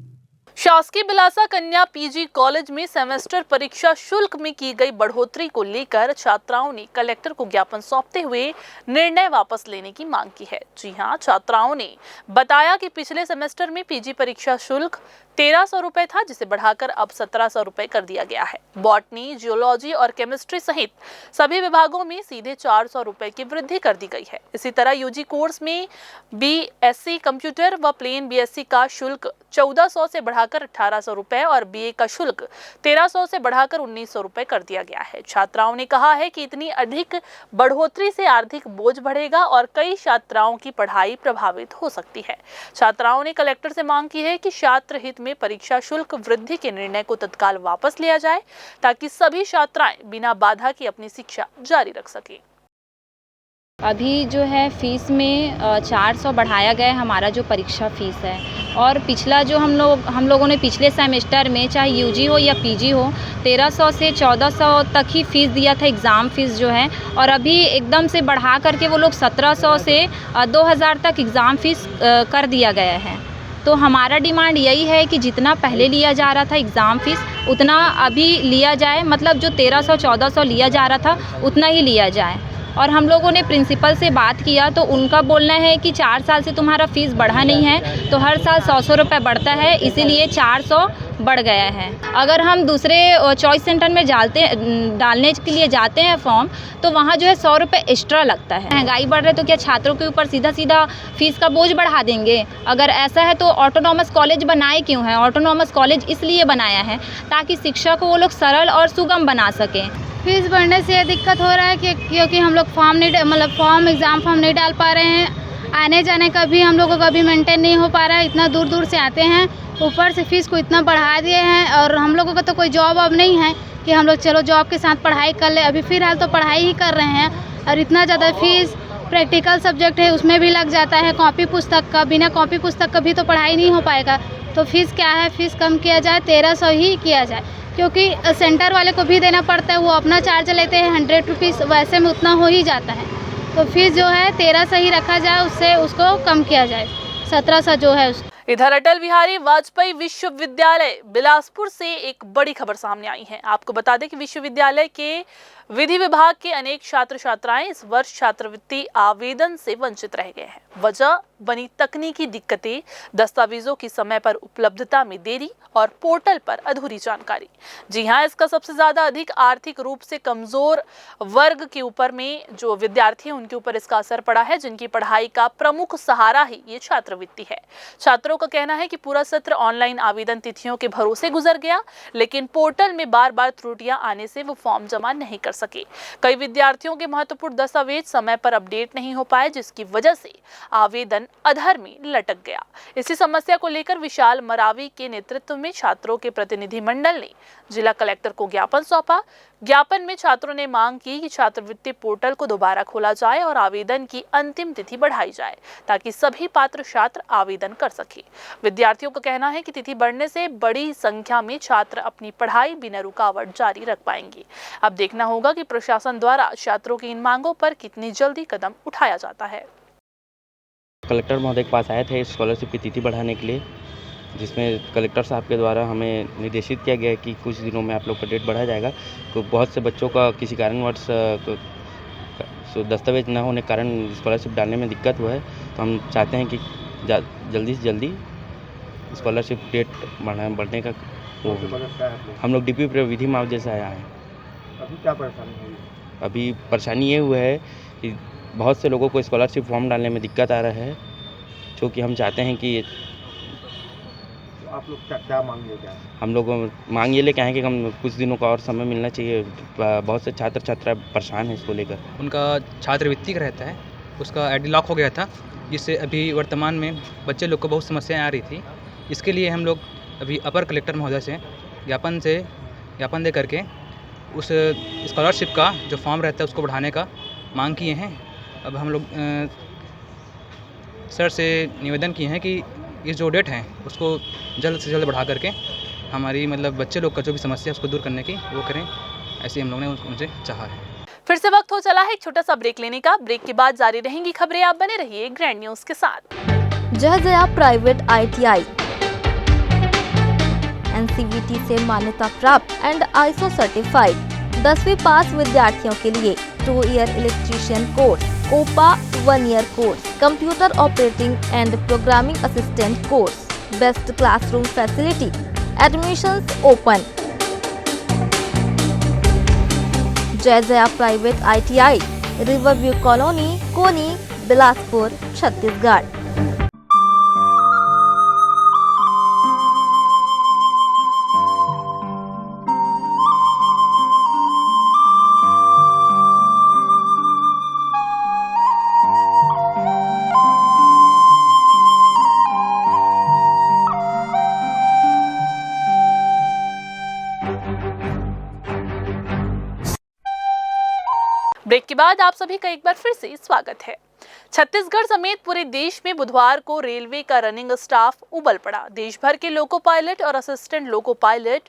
शासकीय बिलासा कन्या पीजी कॉलेज में सेमेस्टर परीक्षा शुल्क में की गई बढ़ोतरी को लेकर छात्राओं ने कलेक्टर को ज्ञापन सौंपते हुए निर्णय वापस लेने की मांग की है। जी हां, छात्राओं ने बताया कि पिछले सेमेस्टर में पीजी परीक्षा शुल्क 1300 रुपए था, जिसे बढ़ाकर अब 1700 रुपए कर दिया गया है। बॉटनी, जियोलॉजी और केमिस्ट्री सहित सभी विभागों में सीधे 400 रुपए की वृद्धि कर दी गई है। इसी तरह यूजी कोर्स में BSc कंप्यूटर व प्लेन BSc का शुल्क 1400 से बढ़ाकर 1800 रुपए और BA का शुल्क 1300 से बढ़ाकर 1900 रुपए कर दिया गया है। छात्राओं ने कहा है कि इतनी अधिक बढ़ोतरी से आर्थिक बोझ बढ़ेगा और कई छात्राओं की पढ़ाई प्रभावित हो सकती है। छात्राओं ने कलेक्टर से मांग की है कि छात्र हित में परीक्षा शुल्क वृद्धि के निर्णय को तत्काल वापस लिया जाए ताकि सभी छात्राएं बिना बाधा के अपनी शिक्षा जारी रख सकें। अभी जो है फीस में 400 बढ़ाया गया है हमारा जो परीक्षा फीस है, और पिछला जो हम लोगों ने पिछले सेमेस्टर में चाहे यूजी हो या पीजी हो 1300 से 1400 तक ही फीस दिया था, एग्ज़ाम फीस जो है, और अभी एकदम से बढ़ा करके वो लोग 1700 से 2000 तक एग्ज़ाम फीस कर दिया गया है। तो हमारा डिमांड यही है कि जितना पहले लिया जा रहा था एग्ज़ाम फ़ीस उतना अभी लिया जाए, मतलब जो 1300-1400 लिया जा रहा था उतना ही लिया जाए। और हम लोगों ने प्रिंसिपल से बात किया तो उनका बोलना है कि 4 साल से तुम्हारा फ़ीस बढ़ा नहीं है, तो हर साल 100 रुपये बढ़ता है, इसीलिए 400 बढ़ गया है। अगर हम दूसरे चॉइस सेंटर में डालने के लिए जाते हैं फॉर्म, तो वहाँ जो है 100 रुपये एक्स्ट्रा लगता है। महंगाई बढ़ रही है तो क्या छात्रों के ऊपर सीधा सीधा फ़ीस का बोझ बढ़ा देंगे? अगर ऐसा है तो ऑटोनॉमस कॉलेज बनाए क्यों है? ऑटोनॉमस कॉलेज इसलिए बनाया है ताकि शिक्षा को वो लोग सरल और सुगम बना सकें। फीस बढ़ने से दिक्कत हो रहा है क्योंकि हम लोग एग्ज़ाम फॉर्म नहीं डाल पा रहे हैं। आने जाने का भी हम लोगों का भी मेंटेन नहीं हो पा रहा है, इतना दूर दूर से आते हैं, ऊपर से फ़ीस को इतना बढ़ा दिए हैं। और हम लोगों का तो कोई जॉब अब नहीं है कि हम लोग चलो जॉब के साथ पढ़ाई कर ले, अभी फ़िलहाल तो पढ़ाई ही कर रहे हैं। और इतना ज़्यादा फ़ीस, प्रैक्टिकल सब्जेक्ट है उसमें भी लग जाता है, कॉपी पुस्तक का, बिना कॉपी पुस्तक का भी तो पढ़ाई नहीं हो पाएगा। तो फ़ीस क्या है, फ़ीस कम किया जाए, 1300 ही किया जाए, क्योंकि सेंटर वाले को भी देना पड़ता है, वो अपना चार्ज लेते हैं 100 रुपीज़, वैसे में उतना हो ही जाता है। तो फीस जो है 1300 ही रखा जाए, उससे उसको कम किया जाए, 1700 जो है उसको। इधर अटल बिहारी वाजपेयी विश्वविद्यालय बिलासपुर से एक बड़ी खबर सामने आई है। आपको बता दें कि विश्वविद्यालय के विधि विभाग के अनेक छात्र छात्राएं इस वर्ष छात्रवृत्ति आवेदन से वंचित रह गए हैं। वजह बनी तकनीकी दिक्कतें, दस्तावेजों की समय पर उपलब्धता में देरी और पोर्टल पर अधूरी जानकारी। जी हां, इसका सबसे ज्यादा अधिक आर्थिक रूप से कमजोर वर्ग के ऊपर में जो विद्यार्थी हैं उनके ऊपर इसका असर पड़ा है, जिनकी पढ़ाई का प्रमुख सहारा ही ये छात्रवृत्ति है। छात्रों का कहना है कि पूरा सत्र ऑनलाइन आवेदन तिथियों के भरोसे गुजर गया, लेकिन पोर्टल में बार बार त्रुटियां आने से वो फॉर्म जमा नहीं कर सके। कई विद्यार्थियों के महत्वपूर्ण दस्तावेज समय पर अपडेट नहीं हो पाए, जिसकी वजह से आवेदन अधर में लटक गया। इसी समस्या को लेकर विशाल मरावी के नेतृत्व में छात्रों के प्रतिनिधिमंडल ने जिला कलेक्टर को ज्ञापन सौंपा। ज्ञापन में छात्रों ने मांग की कि छात्रवृत्ति पोर्टल को दोबारा खोला जाए और आवेदन की अंतिम तिथि बढ़ाई जाए, ताकि सभी पात्र छात्र आवेदन कर सके। विद्यार्थियों का कहना है कि तिथि बढ़ने से बड़ी संख्या में छात्र अपनी पढ़ाई बिना रुकावट जारी रख पाएंगे। अब देखना होगा कि प्रशासन द्वारा छात्रों की इन मांगों पर कितनी जल्दी कदम उठाया जाता है। कलेक्टर महोदय के पास आए थे स्कॉलरशिप की तिथि बढ़ाने के लिए, जिसमें कलेक्टर साहब के द्वारा हमें निर्देशित किया गया है कि कुछ दिनों में आप लोग का डेट बढ़ाया जाएगा। तो बहुत से बच्चों का किसी कारणवश दस्तावेज न होने के कारण स्कॉलरशिप डालने में दिक्कत हुआ है, तो हम चाहते हैं कि जल्दी से जल्दी स्कॉलरशिप डेट बढ़ने का वो हम लोग DPU विधि मुआवजे से आया है। अभी क्या परेशानी है? अभी परेशानी ये हुआ है कि बहुत से लोगों को स्कॉलरशिप फॉर्म डालने में दिक्कत आ रहा है, जो कि हम चाहते हैं कि आप लोग क्या मांग लेके आए? हम लोग मांग ये लेके आए कि हम कुछ दिनों का और समय मिलना चाहिए। बहुत से छात्र छात्रा परेशान हैं इसको लेकर। उनका छात्रवृत्ति का रहता है, उसका ID लॉक हो गया था, जिससे अभी वर्तमान में बच्चे लोग को बहुत समस्याएं आ रही थी। इसके लिए हम लोग अभी अपर कलेक्टर महोदय से ज्ञापन दे करके उस स्कॉलरशिप का जो फॉर्म रहता है उसको बढ़ाने का मांग किए हैं। अब हम लोग सर से निवेदन किए हैं कि ये जो डेट है उसको जल्द से जल्द बढ़ा करके हमारी बच्चे लोग का जो भी समस्या है उसको दूर करने की वो करें, ऐसे हम लोग ने उनसे चाहा है। फिर से वक्त हो चला है एक छोटा सा ब्रेक लेने का। ब्रेक के बाद जारी रहेंगी खबरें, आप बने रहिए ग्रैंड न्यूज के साथ। जयजया प्राइवेट ITI NCVT से मान्यता प्राप्त एंड ISO सर्टिफाइड 10वीं पास विद्यार्थियों के लिए 2 year electrician course, OPA 1 year course, computer operating and programming assistant course, best classroom facility, admissions open. Jaijaya private ITI, riverview colony, Koni, Bilaspur, Chhattisgarh. Break के बाद आप सभी का एक बार फिर से स्वागत है। छत्तीसगढ़ समेत पूरे देश में बुधवार को रेलवे का रनिंग स्टाफ उबल पड़ा। देश भर के लोको पायलट और असिस्टेंट लोको पायलट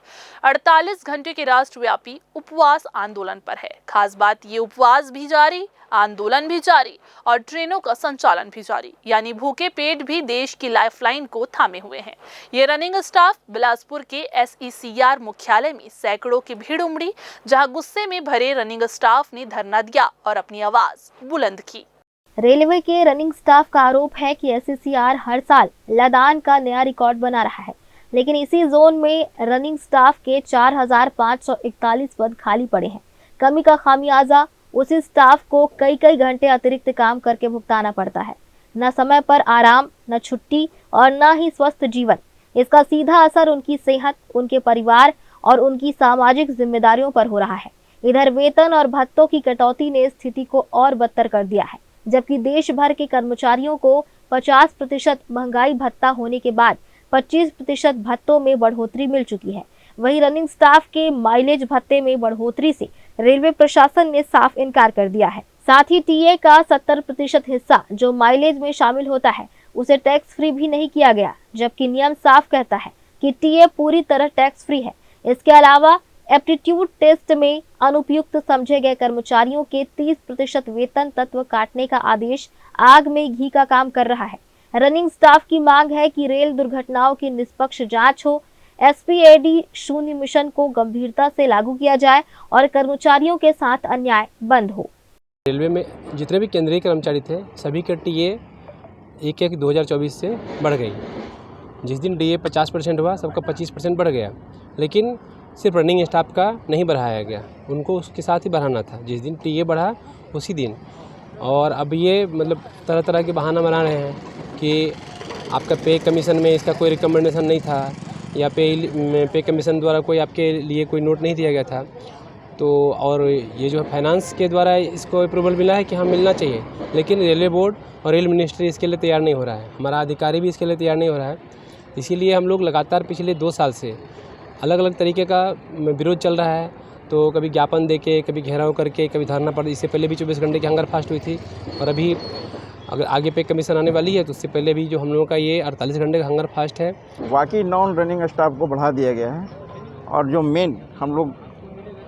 48 घंटे के राष्ट्रव्यापी उपवास आंदोलन पर है। खास बात ये उपवास भी जारी, आंदोलन भी जारी और ट्रेनों का संचालन भी जारी, यानी भूखे पेट भी देश की लाइफलाइन को थामे हुए हैं। ये रनिंग स्टाफ बिलासपुर के SECR मुख्यालय में सैकड़ों की भीड़ उमड़ी, जहां गुस्से में भरे रनिंग स्टाफ ने धरना दिया और अपनी आवाज बुलंद की। रेलवे के रनिंग स्टाफ का आरोप है कि SECR हर साल लदान का नया रिकॉर्ड बना रहा है, लेकिन इसी जोन में रनिंग स्टाफ के 4,541 पद खाली पड़े हैं। कमी का खामियाजा उसी स्टाफ को कई घंटे अतिरिक्त काम करके भुगताना पड़ता है। न समय पर आराम, न छुट्टी और न ही स्वस्थ जीवन। इसका सीधा असर उनकी सेहत, उनके परिवार और उनकी सामाजिक जिम्मेदारियों पर हो रहा है। इधर वेतन और भत्तों की कटौती ने स्थिति को और बदतर कर दिया है, जबकि देश भर के कर्मचारियों को 50% महंगाई भत्ता होने के बाद 25% भत्तों में बढ़ोतरी मिल चुकी है। वहीं रनिंग स्टाफ के माइलेज भत्ते में बढ़ोतरी से रेलवे प्रशासन ने साफ इनकार कर दिया है। साथ ही टीए का 70% हिस्सा जो माइलेज में शामिल होता है उसे टैक्स फ्री भी नहीं किया गया, जबकि नियम साफ कहता है कि टीए पूरी तरह टैक्स फ्री है। इसके अलावा एप्टीट्यूड टेस्ट में अनुपयुक्त समझे गए कर्मचारियों के 30% वेतन तत्व काटने का आदेश आग में घी का काम कर रहा है। रनिंग स्टाफ की मांग है कि रेल दुर्घटनाओं की निष्पक्ष जांच हो, SPAD शून्य मिशन को गंभीरता से लागू किया जाए और कर्मचारियों के साथ अन्याय बंद हो। रेलवे में जितने भी केंद्रीय कर्मचारी थे सभी के टीए 1/1/2024 से बढ़ गई। जिस दिन टीए 50% हुआ सबका 25% बढ़ गया, लेकिन सिर्फ रनिंग स्टाफ का नहीं बढ़ाया गया, उनको उसके साथ ही बढ़ाना था। जिस दिन टीए बढ़ा उसी दिन। और अब ये मतलब तरह तरह के बहाना बना रहे हैं कि आपका पे कमीशन में इसका कोई रिकमेंडेशन नहीं था या पे कमीशन द्वारा कोई आपके लिए कोई नोट नहीं दिया गया था। तो और ये जो फाइनेंस के द्वारा इसको अप्रूवल मिला है कि हाँ मिलना चाहिए, लेकिन रेलवे बोर्ड और रेल मिनिस्ट्री इसके लिए तैयार नहीं हो रहा है। हमारा अधिकारी भी इसके लिए तैयार नहीं हो रहा है। इसीलिए हम लोग लगातार पिछले 2 साल से अलग अलग तरीके का विरोध चल रहा है। तो कभी ज्ञापन देके, कभी घेराव करके, कभी धरना पर। इससे पहले भी 24 घंटे की हंगर फास्ट हुई थी और अभी अगर आगे पे कमीशन आने वाली है तो उससे पहले भी जो हम लोगों का ये 48 घंटे का हंगर फास्ट है। बाकी नॉन रनिंग स्टाफ को बढ़ा दिया गया है और जो मेन हम लोग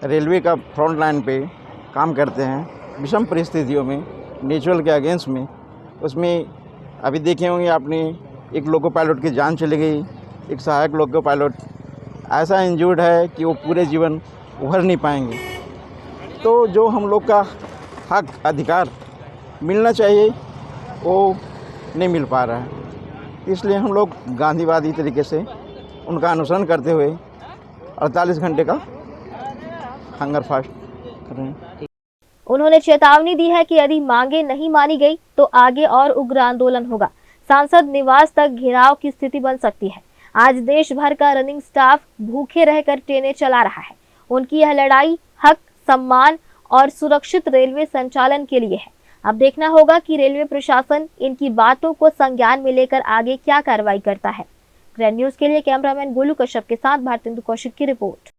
रेलवे का फ्रंट लाइन पे काम करते हैं विषम परिस्थितियों में, नेचुरल के अगेंस्ट में, उसमें अभी देखे होंगे आपने एक लोको पायलट की जान चली गई, एक सहायक लोको पायलट ऐसा इंजर्ड है कि वो पूरे जीवन उभर नहीं पाएंगे। तो जो हम लोग का हक अधिकार मिलना चाहिए वो नहीं मिल पा रहा है। इसलिए हम लोग गांधीवादी तरीके से उनका अनुसरण करते हुए 48 घंटे का हंगर फास्ट कर रहे हैं। उन्होंने चेतावनी दी है कि यदि मांगे नहीं मानी गई तो आगे और उग्र आंदोलन होगा। सांसद निवास तक घेराव की स्थिति बन सकती है। आज देश भर का रनिंग स्टाफ भूखे रहकर ट्रेनें चला रहा है। उनकी यह लड़ाई हक, सम्मान और सुरक्षित रेलवे संचालन के लिए है। अब देखना होगा कि रेलवे प्रशासन इनकी बातों को संज्ञान में लेकर आगे क्या कार्रवाई करता है। ग्रैंड न्यूज के लिए कैमरामैन गोलू कश्यप के साथ भारतेंदु कौशिक की रिपोर्ट।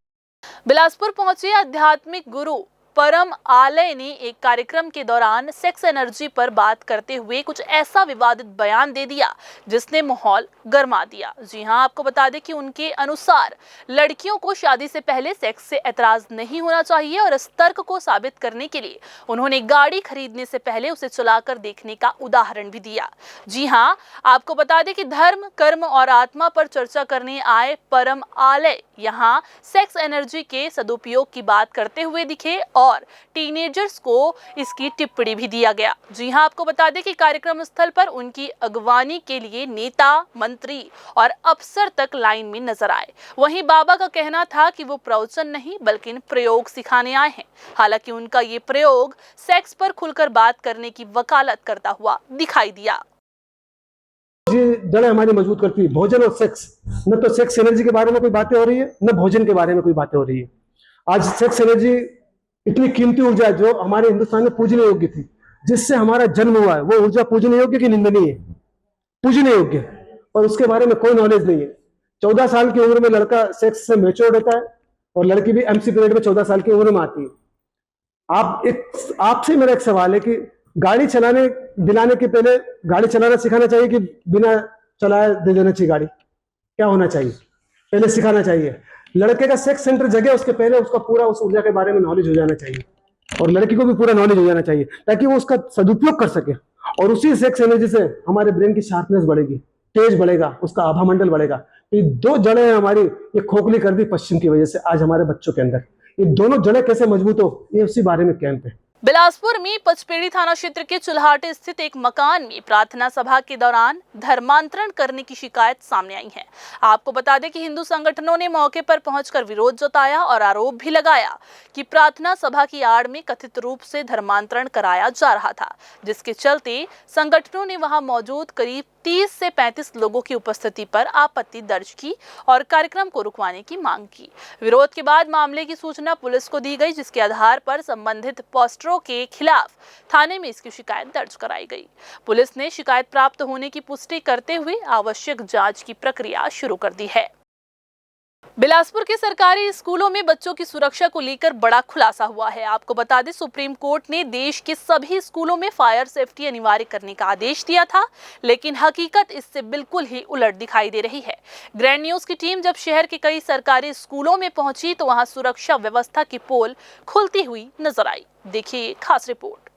बिलासपुर पहुंचे आध्यात्मिक गुरु परम आलय ने एक कार्यक्रम के दौरान सेक्स एनर्जी पर बात करते हुए कुछ ऐसा विवादित बयान दे दिया जिसने माहौल गर्मा दिया। जी हां, आपको बता दें कि उनके अनुसार लड़कियों को शादी से पहले सेक्स से एतराज नहीं होना चाहिए और इस तर्क को साबित करने के लिए उन्होंने गाड़ी खरीदने से पहले उसे चलाकर देखने का उदाहरण भी दिया। जी हां, आपको बता दें कि धर्म, कर्म और आत्मा पर चर्चा करने आए परम आलय यहाँ सेक्स एनर्जी के सदुपयोग की बात करते हुए दिखे और टीनेजर्स को इसकी टिप्पणी भी दिया गया। जी हां, आपको बता दें कि कार्यक्रम स्थल पर उनकी अगवानी के लिए नेता, मंत्री और अफसर तक लाइन में नजर आए। वहीं बाबा का कहना था कि वो प्रवचन नहीं बल्कि प्रयोग सिखाने आए हैं। हालांकि उनका ये प्रयोग सेक्स पर खुलकर बात करने की वकालत करता हुआ दिखाई दिया। जड़ें हमारी मजबूत करती है, भोजन और सेक्स। न तो सेक्स एनर्जी के बारे में कोई बातें हो रही है, न भोजन के बारे में कोई बातें हो रही है। आज सेक्स एनर्जी इतनी कीमती ऊर्जा है जो हमारे हिंदुस्तान में पूजनीय योग्य थी, जिससे हमारा जन्म हुआ है। वो ऊर्जा पूजनीय योग्य की निंदनीय है, पूजनीय योग्य, और उसके बारे में कोई नॉलेज नहीं है। 14 साल की उम्र में लड़का सेक्स से मैच्योर होता है और लड़की भी एमसी पीरियड में 14 साल की उम्र में आती है। आपसे मेरा एक सवाल है कि गाड़ी चलाने दिलाने के पहले गाड़ी चलाना सिखाना चाहिए कि बिना चलाए दे देना चाहिए गाड़ी? क्या होना चाहिए? पहले सिखाना चाहिए। लड़के का सेक्स सेंटर जगह उसके पहले उसका पूरा उस ऊर्जा के बारे में नॉलेज हो जाना चाहिए, और लड़की को भी पूरा नॉलेज हो जाना चाहिए, ताकि वो उसका सदुपयोग कर सके। और उसी सेक्स एनर्जी से हमारे ब्रेन की शार्पनेस बढ़ेगी, तेज बढ़ेगा, उसका आभा मंडल बढ़ेगा। ये दो जड़ें हैं हमारी, ये खोखली कर दी पश्चिम की वजह से आज हमारे बच्चों के अंदर। ये दोनों जड़ें कैसे मजबूत हो, ये उसी बारे में कैंप है। बिलासपुर में पचपेड़ी थाना क्षेत्र के चुल्हाटे स्थित एक मकान में प्रार्थना सभा के दौरान धर्मांतरण करने की शिकायत सामने आई है। आपको बता दें कि हिंदू संगठनों ने मौके पर पहुंचकर विरोध जताया और आरोप भी लगाया कि प्रार्थना सभा की आड़ में कथित रूप से धर्मांतरण कराया जा रहा था, जिसके चलते संगठनों ने वहां मौजूद करीब 30 से 35 लोगों की उपस्थिति पर आपत्ति दर्ज की और कार्यक्रम को रुकवाने की मांग की। विरोध के बाद मामले की सूचना पुलिस को दी गई, जिसके आधार पर संबंधित पोस्टरों के खिलाफ थाने में इसकी शिकायत दर्ज कराई गई। पुलिस ने शिकायत प्राप्त होने की पुष्टि करते हुए आवश्यक जांच की प्रक्रिया शुरू कर दी है। बिलासपुर के सरकारी स्कूलों में बच्चों की सुरक्षा को लेकर बड़ा खुलासा हुआ है। आपको बता दें, सुप्रीम कोर्ट ने देश के सभी स्कूलों में फायर सेफ्टी अनिवार्य करने का आदेश दिया था, लेकिन हकीकत इससे बिल्कुल ही उलट दिखाई दे रही है। ग्रैंड न्यूज की टीम जब शहर के कई सरकारी स्कूलों में पहुंची तो वहां सुरक्षा व्यवस्था की पोल खुलती हुई नजर आई। देखिए खास रिपोर्ट।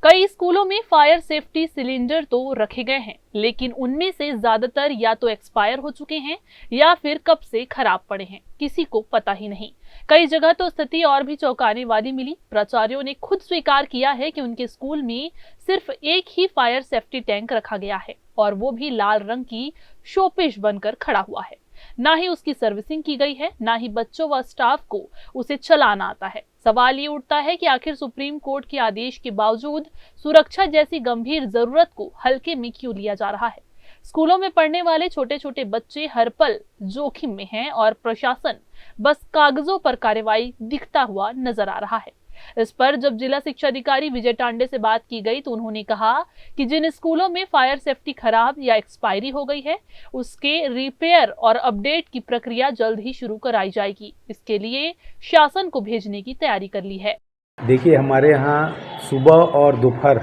कई स्कूलों में फायर सेफ्टी सिलेंडर तो रखे गए हैं, लेकिन उनमें से ज्यादातर या तो एक्सपायर हो चुके हैं या फिर कब से खराब पड़े हैं, किसी को पता ही नहीं। कई जगह तो स्थिति और भी चौंकाने वाली मिली। प्राचार्यों ने खुद स्वीकार किया है कि उनके स्कूल में सिर्फ एक ही फायर सेफ्टी टैंक रखा गया है, और वो भी लाल रंग की शोपीस बनकर खड़ा हुआ है। ना ही उसकी सर्विसिंग की गई है, ना ही बच्चों व स्टाफ को उसे चलाना आता है। सवाल ये उठता है कि आखिर सुप्रीम कोर्ट के आदेश के बावजूद सुरक्षा जैसी गंभीर जरूरत को हल्के में क्यों लिया जा रहा है। स्कूलों में पढ़ने वाले छोटे छोटे बच्चे हर पल जोखिम में हैं और प्रशासन बस कागजों पर कार्रवाई दिखता हुआ नजर आ रहा है। इस पर जब जिला शिक्षा अधिकारी विजय टांडे से बात की गई तो उन्होंने कहा कि जिन स्कूलों में फायर सेफ्टी खराब या एक्सपायरी हो गई है, उसके रिपेयर और अपडेट की प्रक्रिया जल्द ही शुरू कराई जाएगी। इसके लिए शासन को भेजने की तैयारी कर ली है। देखिए, हमारे यहाँ सुबह और दोपहर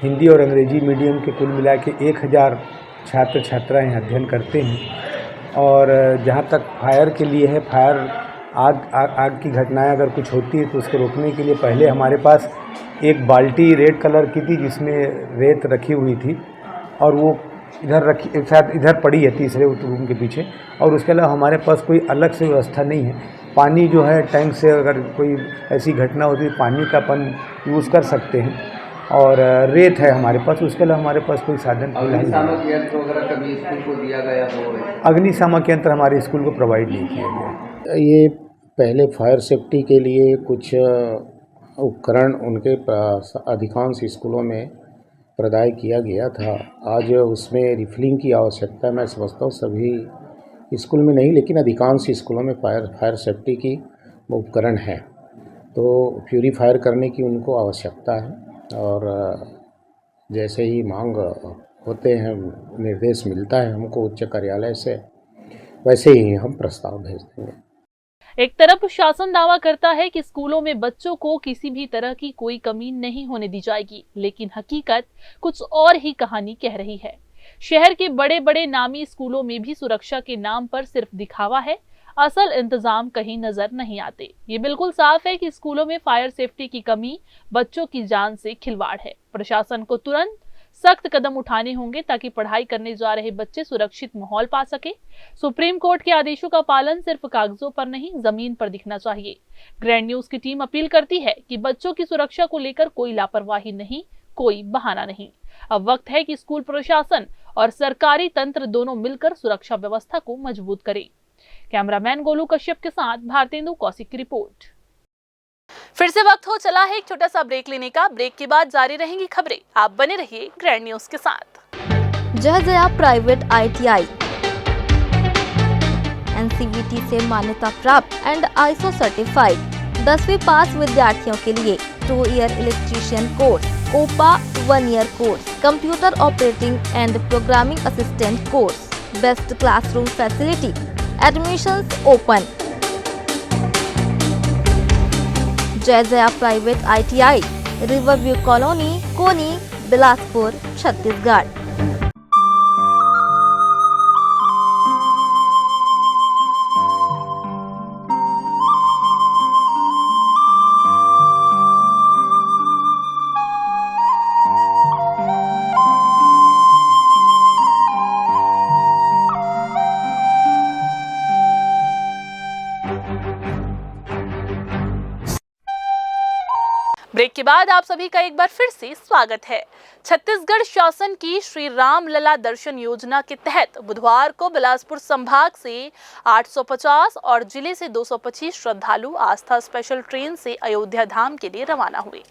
हिंदी और अंग्रेजी मीडियम के कुल मिला के 1000 छात्र छात्राएँ अध्ययन करते हैं। और जहाँ तक फायर के लिए है, फायर आग की घटनाएं अगर कुछ होती है तो उसको रोकने के लिए पहले हमारे पास एक बाल्टी रेड कलर की थी जिसमें रेत रखी हुई थी, और वो इधर रखी, एक साथ इधर पड़ी है तीसरे रूम के पीछे, और उसके अलावा हमारे पास कोई अलग से व्यवस्था नहीं है। पानी जो है टैंक से अगर कोई ऐसी घटना होती है पानी का अपन यूज़ कर सकते हैं, और रेत है हमारे पास, उसके अलावा हमारे पास कोई साधन अग्निशामक यंत्र वगैरह कभी स्कूल को दिया गया हो? अग्निशामक यंत्र हमारे स्कूल को प्रोवाइड नहीं किया गया। ये पहले फायर सेफ्टी के लिए कुछ उपकरण उनके अधिकांश स्कूलों में प्रदाय किया गया था। आज उसमें रिफिलिंग की आवश्यकता मैं समझता हूँ सभी स्कूल में नहीं, लेकिन अधिकांश स्कूलों में फायर सेफ्टी की उपकरण है, तो प्यूरीफायर करने की उनको आवश्यकता है। और जैसे ही मांग होते हैं, निर्देश मिलता है हमको उच्च कार्यालय से, वैसे ही हम प्रस्ताव भेज देंगे। एक तरफ शासन दावा करता है कि स्कूलों में बच्चों को किसी भी तरह की कोई कमी नहीं होने दी जाएगी, लेकिन हकीकत कुछ और ही कहानी कह रही है। शहर के बड़े बड़े नामी स्कूलों में भी सुरक्षा के नाम पर सिर्फ दिखावा है, असल इंतजाम कहीं नजर नहीं आते। ये बिल्कुल साफ है कि स्कूलों में फायर सेफ्टी की कमी बच्चों की जान से खिलवाड़ है। प्रशासन को तुरंत सख्त कदम उठाने होंगे ताकि पढ़ाई करने जा रहे बच्चे सुरक्षित माहौल पा सके। सुप्रीम कोर्ट के आदेशों का पालन सिर्फ कागजों पर नहीं, जमीन पर दिखना चाहिए। ग्रैंड न्यूज की टीम अपील करती है कि बच्चों की सुरक्षा को लेकर कोई लापरवाही नहीं, कोई बहाना नहीं। अब वक्त है कि स्कूल प्रशासन और सरकारी तंत्र दोनों मिलकर सुरक्षा व्यवस्था को मजबूत करें। कैमरामैन गोलू कश्यप के साथ भारतेंदु कौशिक की रिपोर्ट। फिर से वक्त हो चला है एक छोटा सा ब्रेक लेने का। ब्रेक के बाद जारी रहेंगी खबरें। आप बने रहिए ग्रैंड न्यूज के साथ। जय जया प्राइवेट ITI NCVT से मान्यता प्राप्त एंड ISO सर्टिफाइड 10वीं पास विद्यार्थियों के लिए 2 year electrician course, OPA 1 year course, computer operating and programming assistant course, best classroom facility, admissions open. Jai Jaya private ITI riverview colony, Koni, Bilaspur, Chhattisgarh. Break के बाद आप सभी का एक बार फिर से स्वागत है। छत्तीसगढ़ शासन की श्री राम लला दर्शन योजना के तहत बुधवार को बिलासपुर संभाग से 850 और जिले से 225 श्रद्धालु आस्था स्पेशल ट्रेन से अयोध्या धाम के लिए रवाना हुए।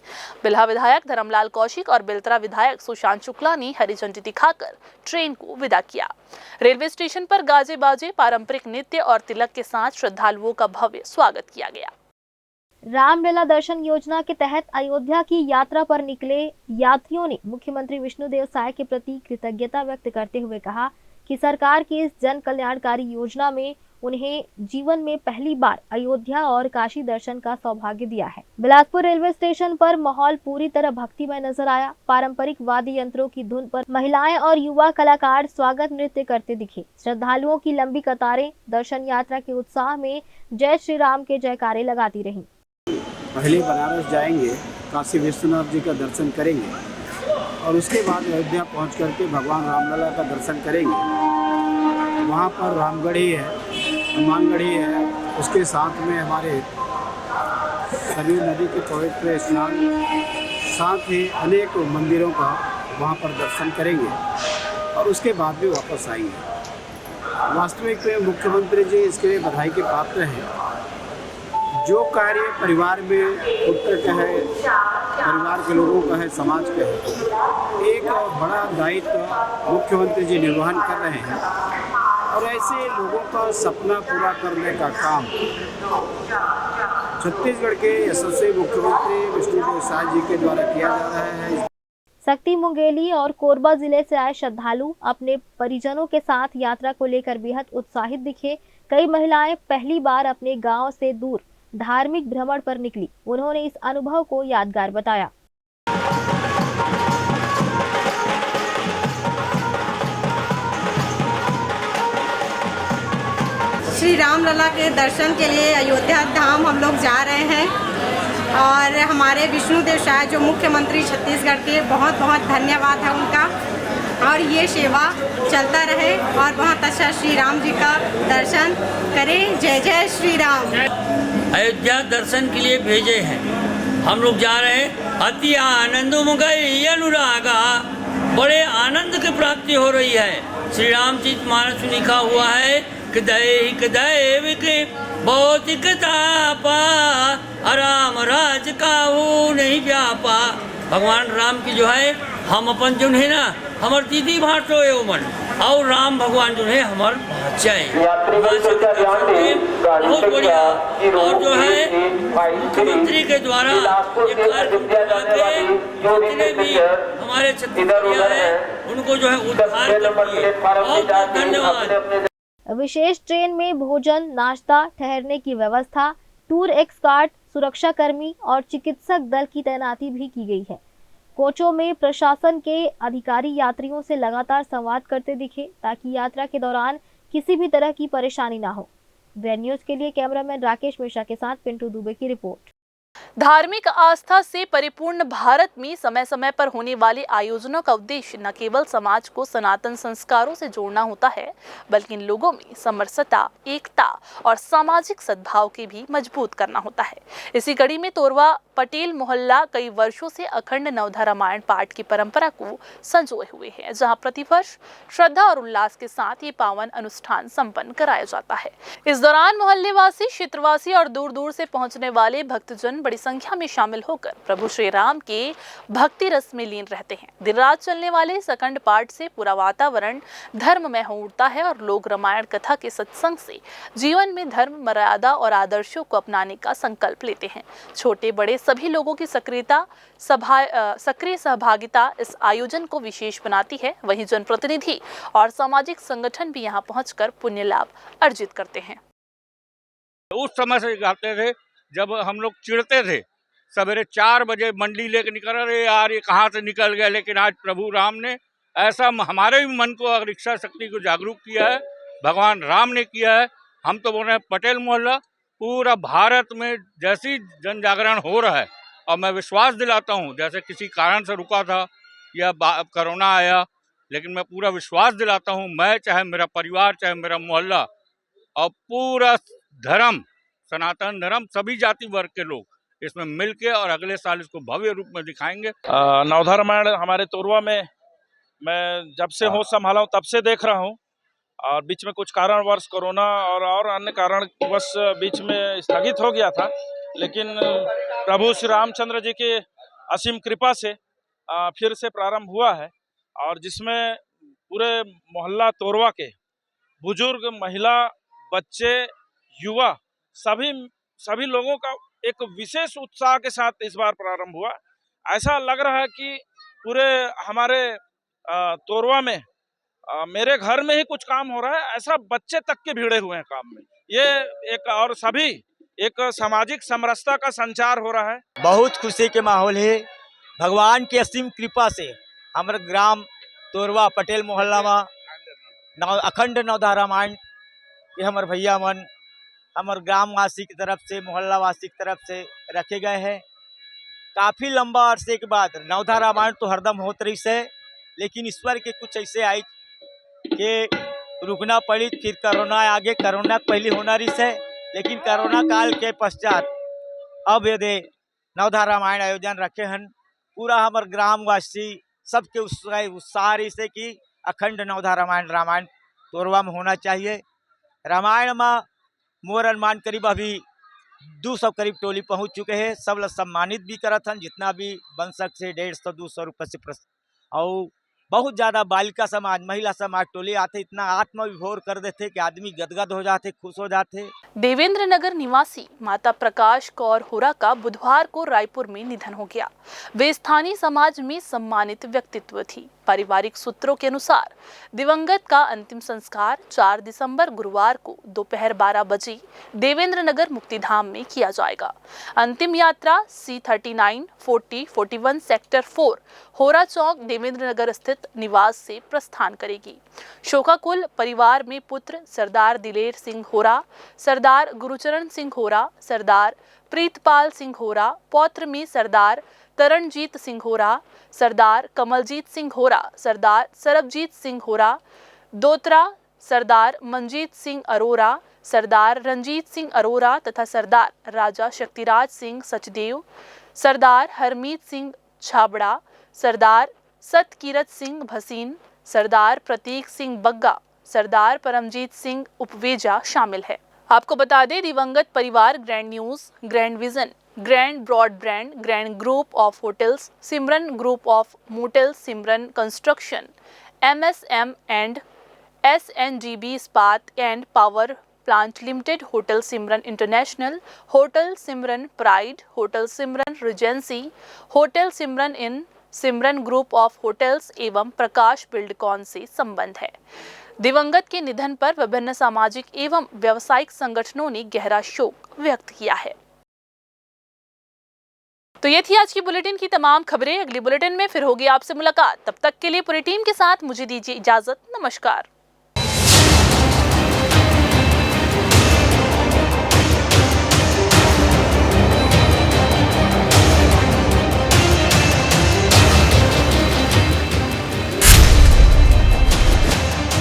बिल्हा विधायक धर्मलाल कौशिक और बेलतरा विधायक सुशांत शुक्ला ने हरी झंडी दिखाकर ट्रेन को विदा किया। रेलवे स्टेशन पर गाजे बाजे, पारंपरिक नृत्य और तिलक के साथ श्रद्धालुओं का भव्य स्वागत किया गया। रामलला दर्शन योजना के तहत अयोध्या की यात्रा पर निकले यात्रियों ने मुख्यमंत्री विष्णुदेव साय के प्रति कृतज्ञता व्यक्त करते हुए कहा कि सरकार की इस जन कल्याणकारी योजना में उन्हें जीवन में पहली बार अयोध्या और काशी दर्शन का सौभाग्य दिया है। बिलासपुर रेलवे स्टेशन पर माहौल पूरी तरह भक्तिमय नजर आया। पारंपरिक वाद्य यंत्रों की धुन पर महिलाएं और युवा कलाकार स्वागत नृत्य करते दिखे। श्रद्धालुओं की लंबी कतारें दर्शन यात्रा के उत्साह में जय श्री राम के जयकारे लगाती रहीं। पहले बनारस जाएंगे, काशी विश्वनाथ जी का दर्शन करेंगे और उसके बाद अयोध्या पहुंच करके भगवान रामलला का दर्शन करेंगे। वहां पर रामगढ़ी है, हनुमानगढ़ी है, उसके साथ में हमारे सरयू नदी के पवित्र स्नान, साथ ही अनेक मंदिरों का वहां पर दर्शन करेंगे और उसके बाद भी वापस आएंगे। वास्तविक में मुख्यमंत्री जी इसके लिए बधाई के पात्र हैं। जो कार्य परिवार में पुत्र का है, परिवार के लोगों का है, समाज का है, एक बड़ा दायित्व मुख्यमंत्री जी निर्वहन कर रहे हैं और ऐसे लोगों का सपना पूरा करने का काम छत्तीसगढ़ के यशस्वी मुख्यमंत्री विष्णुदेव साय जी के द्वारा किया जा रहा है। शक्ति मुंगेली और कोरबा जिले से आए श्रद्धालु अपने परिजनों के साथ यात्रा को लेकर बेहद उत्साहित दिखे। कई महिलाएं पहली बार अपने गांव से दूर धार्मिक भ्रमण पर निकली। उन्होंने इस अनुभव को यादगार बताया। श्री राम लला के दर्शन के लिए अयोध्या धाम हम लोग जा रहे हैं और हमारे विष्णुदेव साय जो मुख्यमंत्री छत्तीसगढ़ के, बहुत बहुत धन्यवाद है उनका और ये सेवा चलता रहे और बहुत अच्छा श्री राम जी का दर्शन करें। जय जय श्री राम। अयोध्या दर्शन के लिए भेजे हैं, हम लोग जा रहे हैं। अति आनंद मुगई अनुरागा, बड़े आनंद की प्राप्ति हो रही है। श्री रामचरित मानस में लिखा हुआ है कि दैव के भौतिक तापा, राम राज काहू नहीं व्यापा। भगवान राम की जो है हम अपन जो है ना हमार दीदी भाटो मन और राम भगवान जो है हमार बहुत बढ़िया। और जो है मुख्यमंत्री के द्वारा ये जितने भी हमारे छत्तीसगढ़ है उनको जो है उद्धार कर दिए। बहुत बहुत धन्यवाद। विशेष ट्रेन में भोजन, नाश्ता, ठहरने की व्यवस्था, टूर एक्सपर्ट, सुरक्षाकर्मी और चिकित्सक दल की तैनाती भी की गई है। कोचों में प्रशासन के अधिकारी यात्रियों से लगातार संवाद करते दिखे ताकि यात्रा के दौरान किसी भी तरह की परेशानी ना हो। ब्रेड न्यूज के लिए कैमरामैन राकेश मिश्रा के साथ पिंटू दुबे की रिपोर्ट। धार्मिक आस्था से परिपूर्ण भारत में समय समय पर होने वाले आयोजनों का उद्देश्य न केवल समाज को सनातन संस्कारों से जोड़ना होता है, बल्कि लोगों में समरसता, एकता और सामाजिक सद्भाव के भी मजबूत करना होता है। इसी कड़ी में तोरवा पटेल मोहल्ला कई वर्षों से अखंड नवधा रामायण पाठ की परंपरा को संजोए हुए है, जहां प्रतिवर्ष श्रद्धा और उल्लास के साथ ये पावन अनुष्ठान संपन्न कराया जाता है। इस दौरान मोहल्लेवासी, क्षेत्रवासी और दूर दूर से पहुंचने वाले भक्तजन बड़ी संख्या में शामिल होकर प्रभु श्री राम के भक्ति रस में लीन रहते हैं। दिन रात चलने वाले इस अखंड पाठ से पूरा वातावरण धर्ममय हो उठता है और लोग रामायण कथा के सत्संग से जीवन में धर्म, मर्यादा और आदर्शों को अपनाने का संकल्प लेते हैं। छोटे बड़े सभी लोगों की सक्रिय सहभागिता इस आयोजन को विशेष बनाती है। वहीं जनप्रतिनिधि और सामाजिक संगठन भी यहाँ पहुंचकर पुण्य लाभ अर्जित करते हैं। उस समय से गाते थे जब हम लोग चिढ़ते थे, सवेरे 4 बजे मंडली लेकर निकल रहे यार, ये कहाँ से निकल गए। लेकिन आज प्रभु राम ने ऐसा हमारे भी मन को और इच्छा शक्ति को जागरूक किया है, भगवान राम ने किया है। हम तो बोल रहे हैं पटेल मोहल्ला पूरा भारत में जैसी जन जागरण हो रहा है, और मैं विश्वास दिलाता हूँ जैसे किसी कारण से रुका था या कोरोना आया, लेकिन मैं पूरा विश्वास दिलाता हूँ, मैं चाहे मेरा परिवार चाहे मेरा मोहल्ला और पूरा धर्म सनातन धर्म सभी जाति वर्ग के लोग इसमें मिलके और अगले साल इसको भव्य रूप में दिखाएंगे। नवधा रामायण हमारे तोरवा में मैं जब से होश संभाला हूँ तब से देख रहा हूँ, और बीच में कुछ कारणवश कोरोना और अन्य कारणवश बीच में स्थगित हो गया था, लेकिन प्रभु श्री रामचंद्र जी की असीम कृपा से फिर से प्रारंभ हुआ है, और जिसमें पूरे मोहल्ला तोरवा के बुजुर्ग, महिला, बच्चे, युवा सभी लोगों का एक विशेष उत्साह के साथ इस बार प्रारंभ हुआ। ऐसा लग रहा है कि पूरे हमारे तोरवा में मेरे घर में ही कुछ काम हो रहा है, ऐसा बच्चे तक के भिड़े हुए हैं काम में। ये एक और सभी एक सामाजिक समरसता का संचार हो रहा है। बहुत खुशी के माहौल है। भगवान की असीम कृपा से हमारे ग्राम तोरवा पटेल मोहल्ला में अखंड नवधा रामायण ये हमारे भैया मन हमारे ग्रामवासी की तरफ से मोहल्ला वासी की तरफ से रखे गए हैं। काफ़ी लंबा अरसे के बाद नवधा रामायण तो हरदम होत रही से, लेकिन ईश्वर के कुछ ऐसे आई कि रुकना पड़ी। फिर कोरोना आगे, कोरोना पहले होना रही से, लेकिन कोरोना काल के पश्चात अब ये नवधा रामायण आयोजन रखे हैं। पूरा हमारे ग्रामवासी सबके उत्साह रही से कि अखंड नवधा रामायण तोरवा में होना चाहिए। रामायण में मोर अनुमान करीब अभी 200 करीब टोली पहुंच चुके हैं। सब लोग सम्मानित भी करत हन, जितना भी बन सकते 150-200 रुपये से और बहुत ज़्यादा बालिका समाज, महिला समाज टोली आते, इतना आत्मविभोर कर देते कि आदमी गदगद हो जाते, खुश हो जाते। देवेंद्र नगर निवासी माता प्रकाश कौर होरा का बुधवार को रायपुर में निधन हो गया। वे स्थानीय समाज में सम्मानित व्यक्तित्व थी। पारिवारिक सूत्रों के अनुसार दिवंगत का अंतिम संस्कार 4 दिसंबर गुरुवार को दोपहर 12 बजे देवेंद्र नगर मुक्तिधाम में किया जाएगा। अंतिम यात्रा C39 40 41 सेक्टर 4 होरा चौक देवेंद्र नगर स्थित निवास से प्रस्थान करेगी। शोकाकुल परिवार में पुत्र सरदार दिलेर सिंह होरा, सरदार गुरुचरण सिंह होरा, सरदार प्रीतपाल सिंह होरा, पौत्र में सरदार तरणजीत सिंह होरा, सरदार कमलजीत सिंह होरा, सरदार सरबजीत सिंह होरा, दोतरा सरदार मंजीत सिंह अरोरा, सरदार रंजीत सिंह अरोरा तथा सरदार राजा शक्तिराज सिंह सचदेव, सरदार हरमीत सिंह छाबड़ा, सरदार सतकीरत सिंह भसीन, सरदार प्रतीक सिंह बग्गा, सरदार परमजीत सिंह उपवेजा शामिल है। आपको बता दें, दिवंगत परिवार grand news, grand vision, grand broadband, grand group of hotels, Simran group of motels, Simran construction, MSM and SNGB इस्पात and power plant limited, hotel Simran international, hotel Simran pride, hotel Simran Regency, hotel Simran in, Simran group of hotels एवं प्रकाश Buildcon से संबंध है। दिवंगत के निधन पर विभिन्न सामाजिक एवं व्यावसायिक संगठनों ने गहरा शोक व्यक्त किया है। तो ये थी आज की बुलेटिन की तमाम खबरें। अगली बुलेटिन में फिर होगी आपसे मुलाकात। तब तक के लिए पूरी टीम के साथ मुझे दीजिए इजाजत। नमस्कार।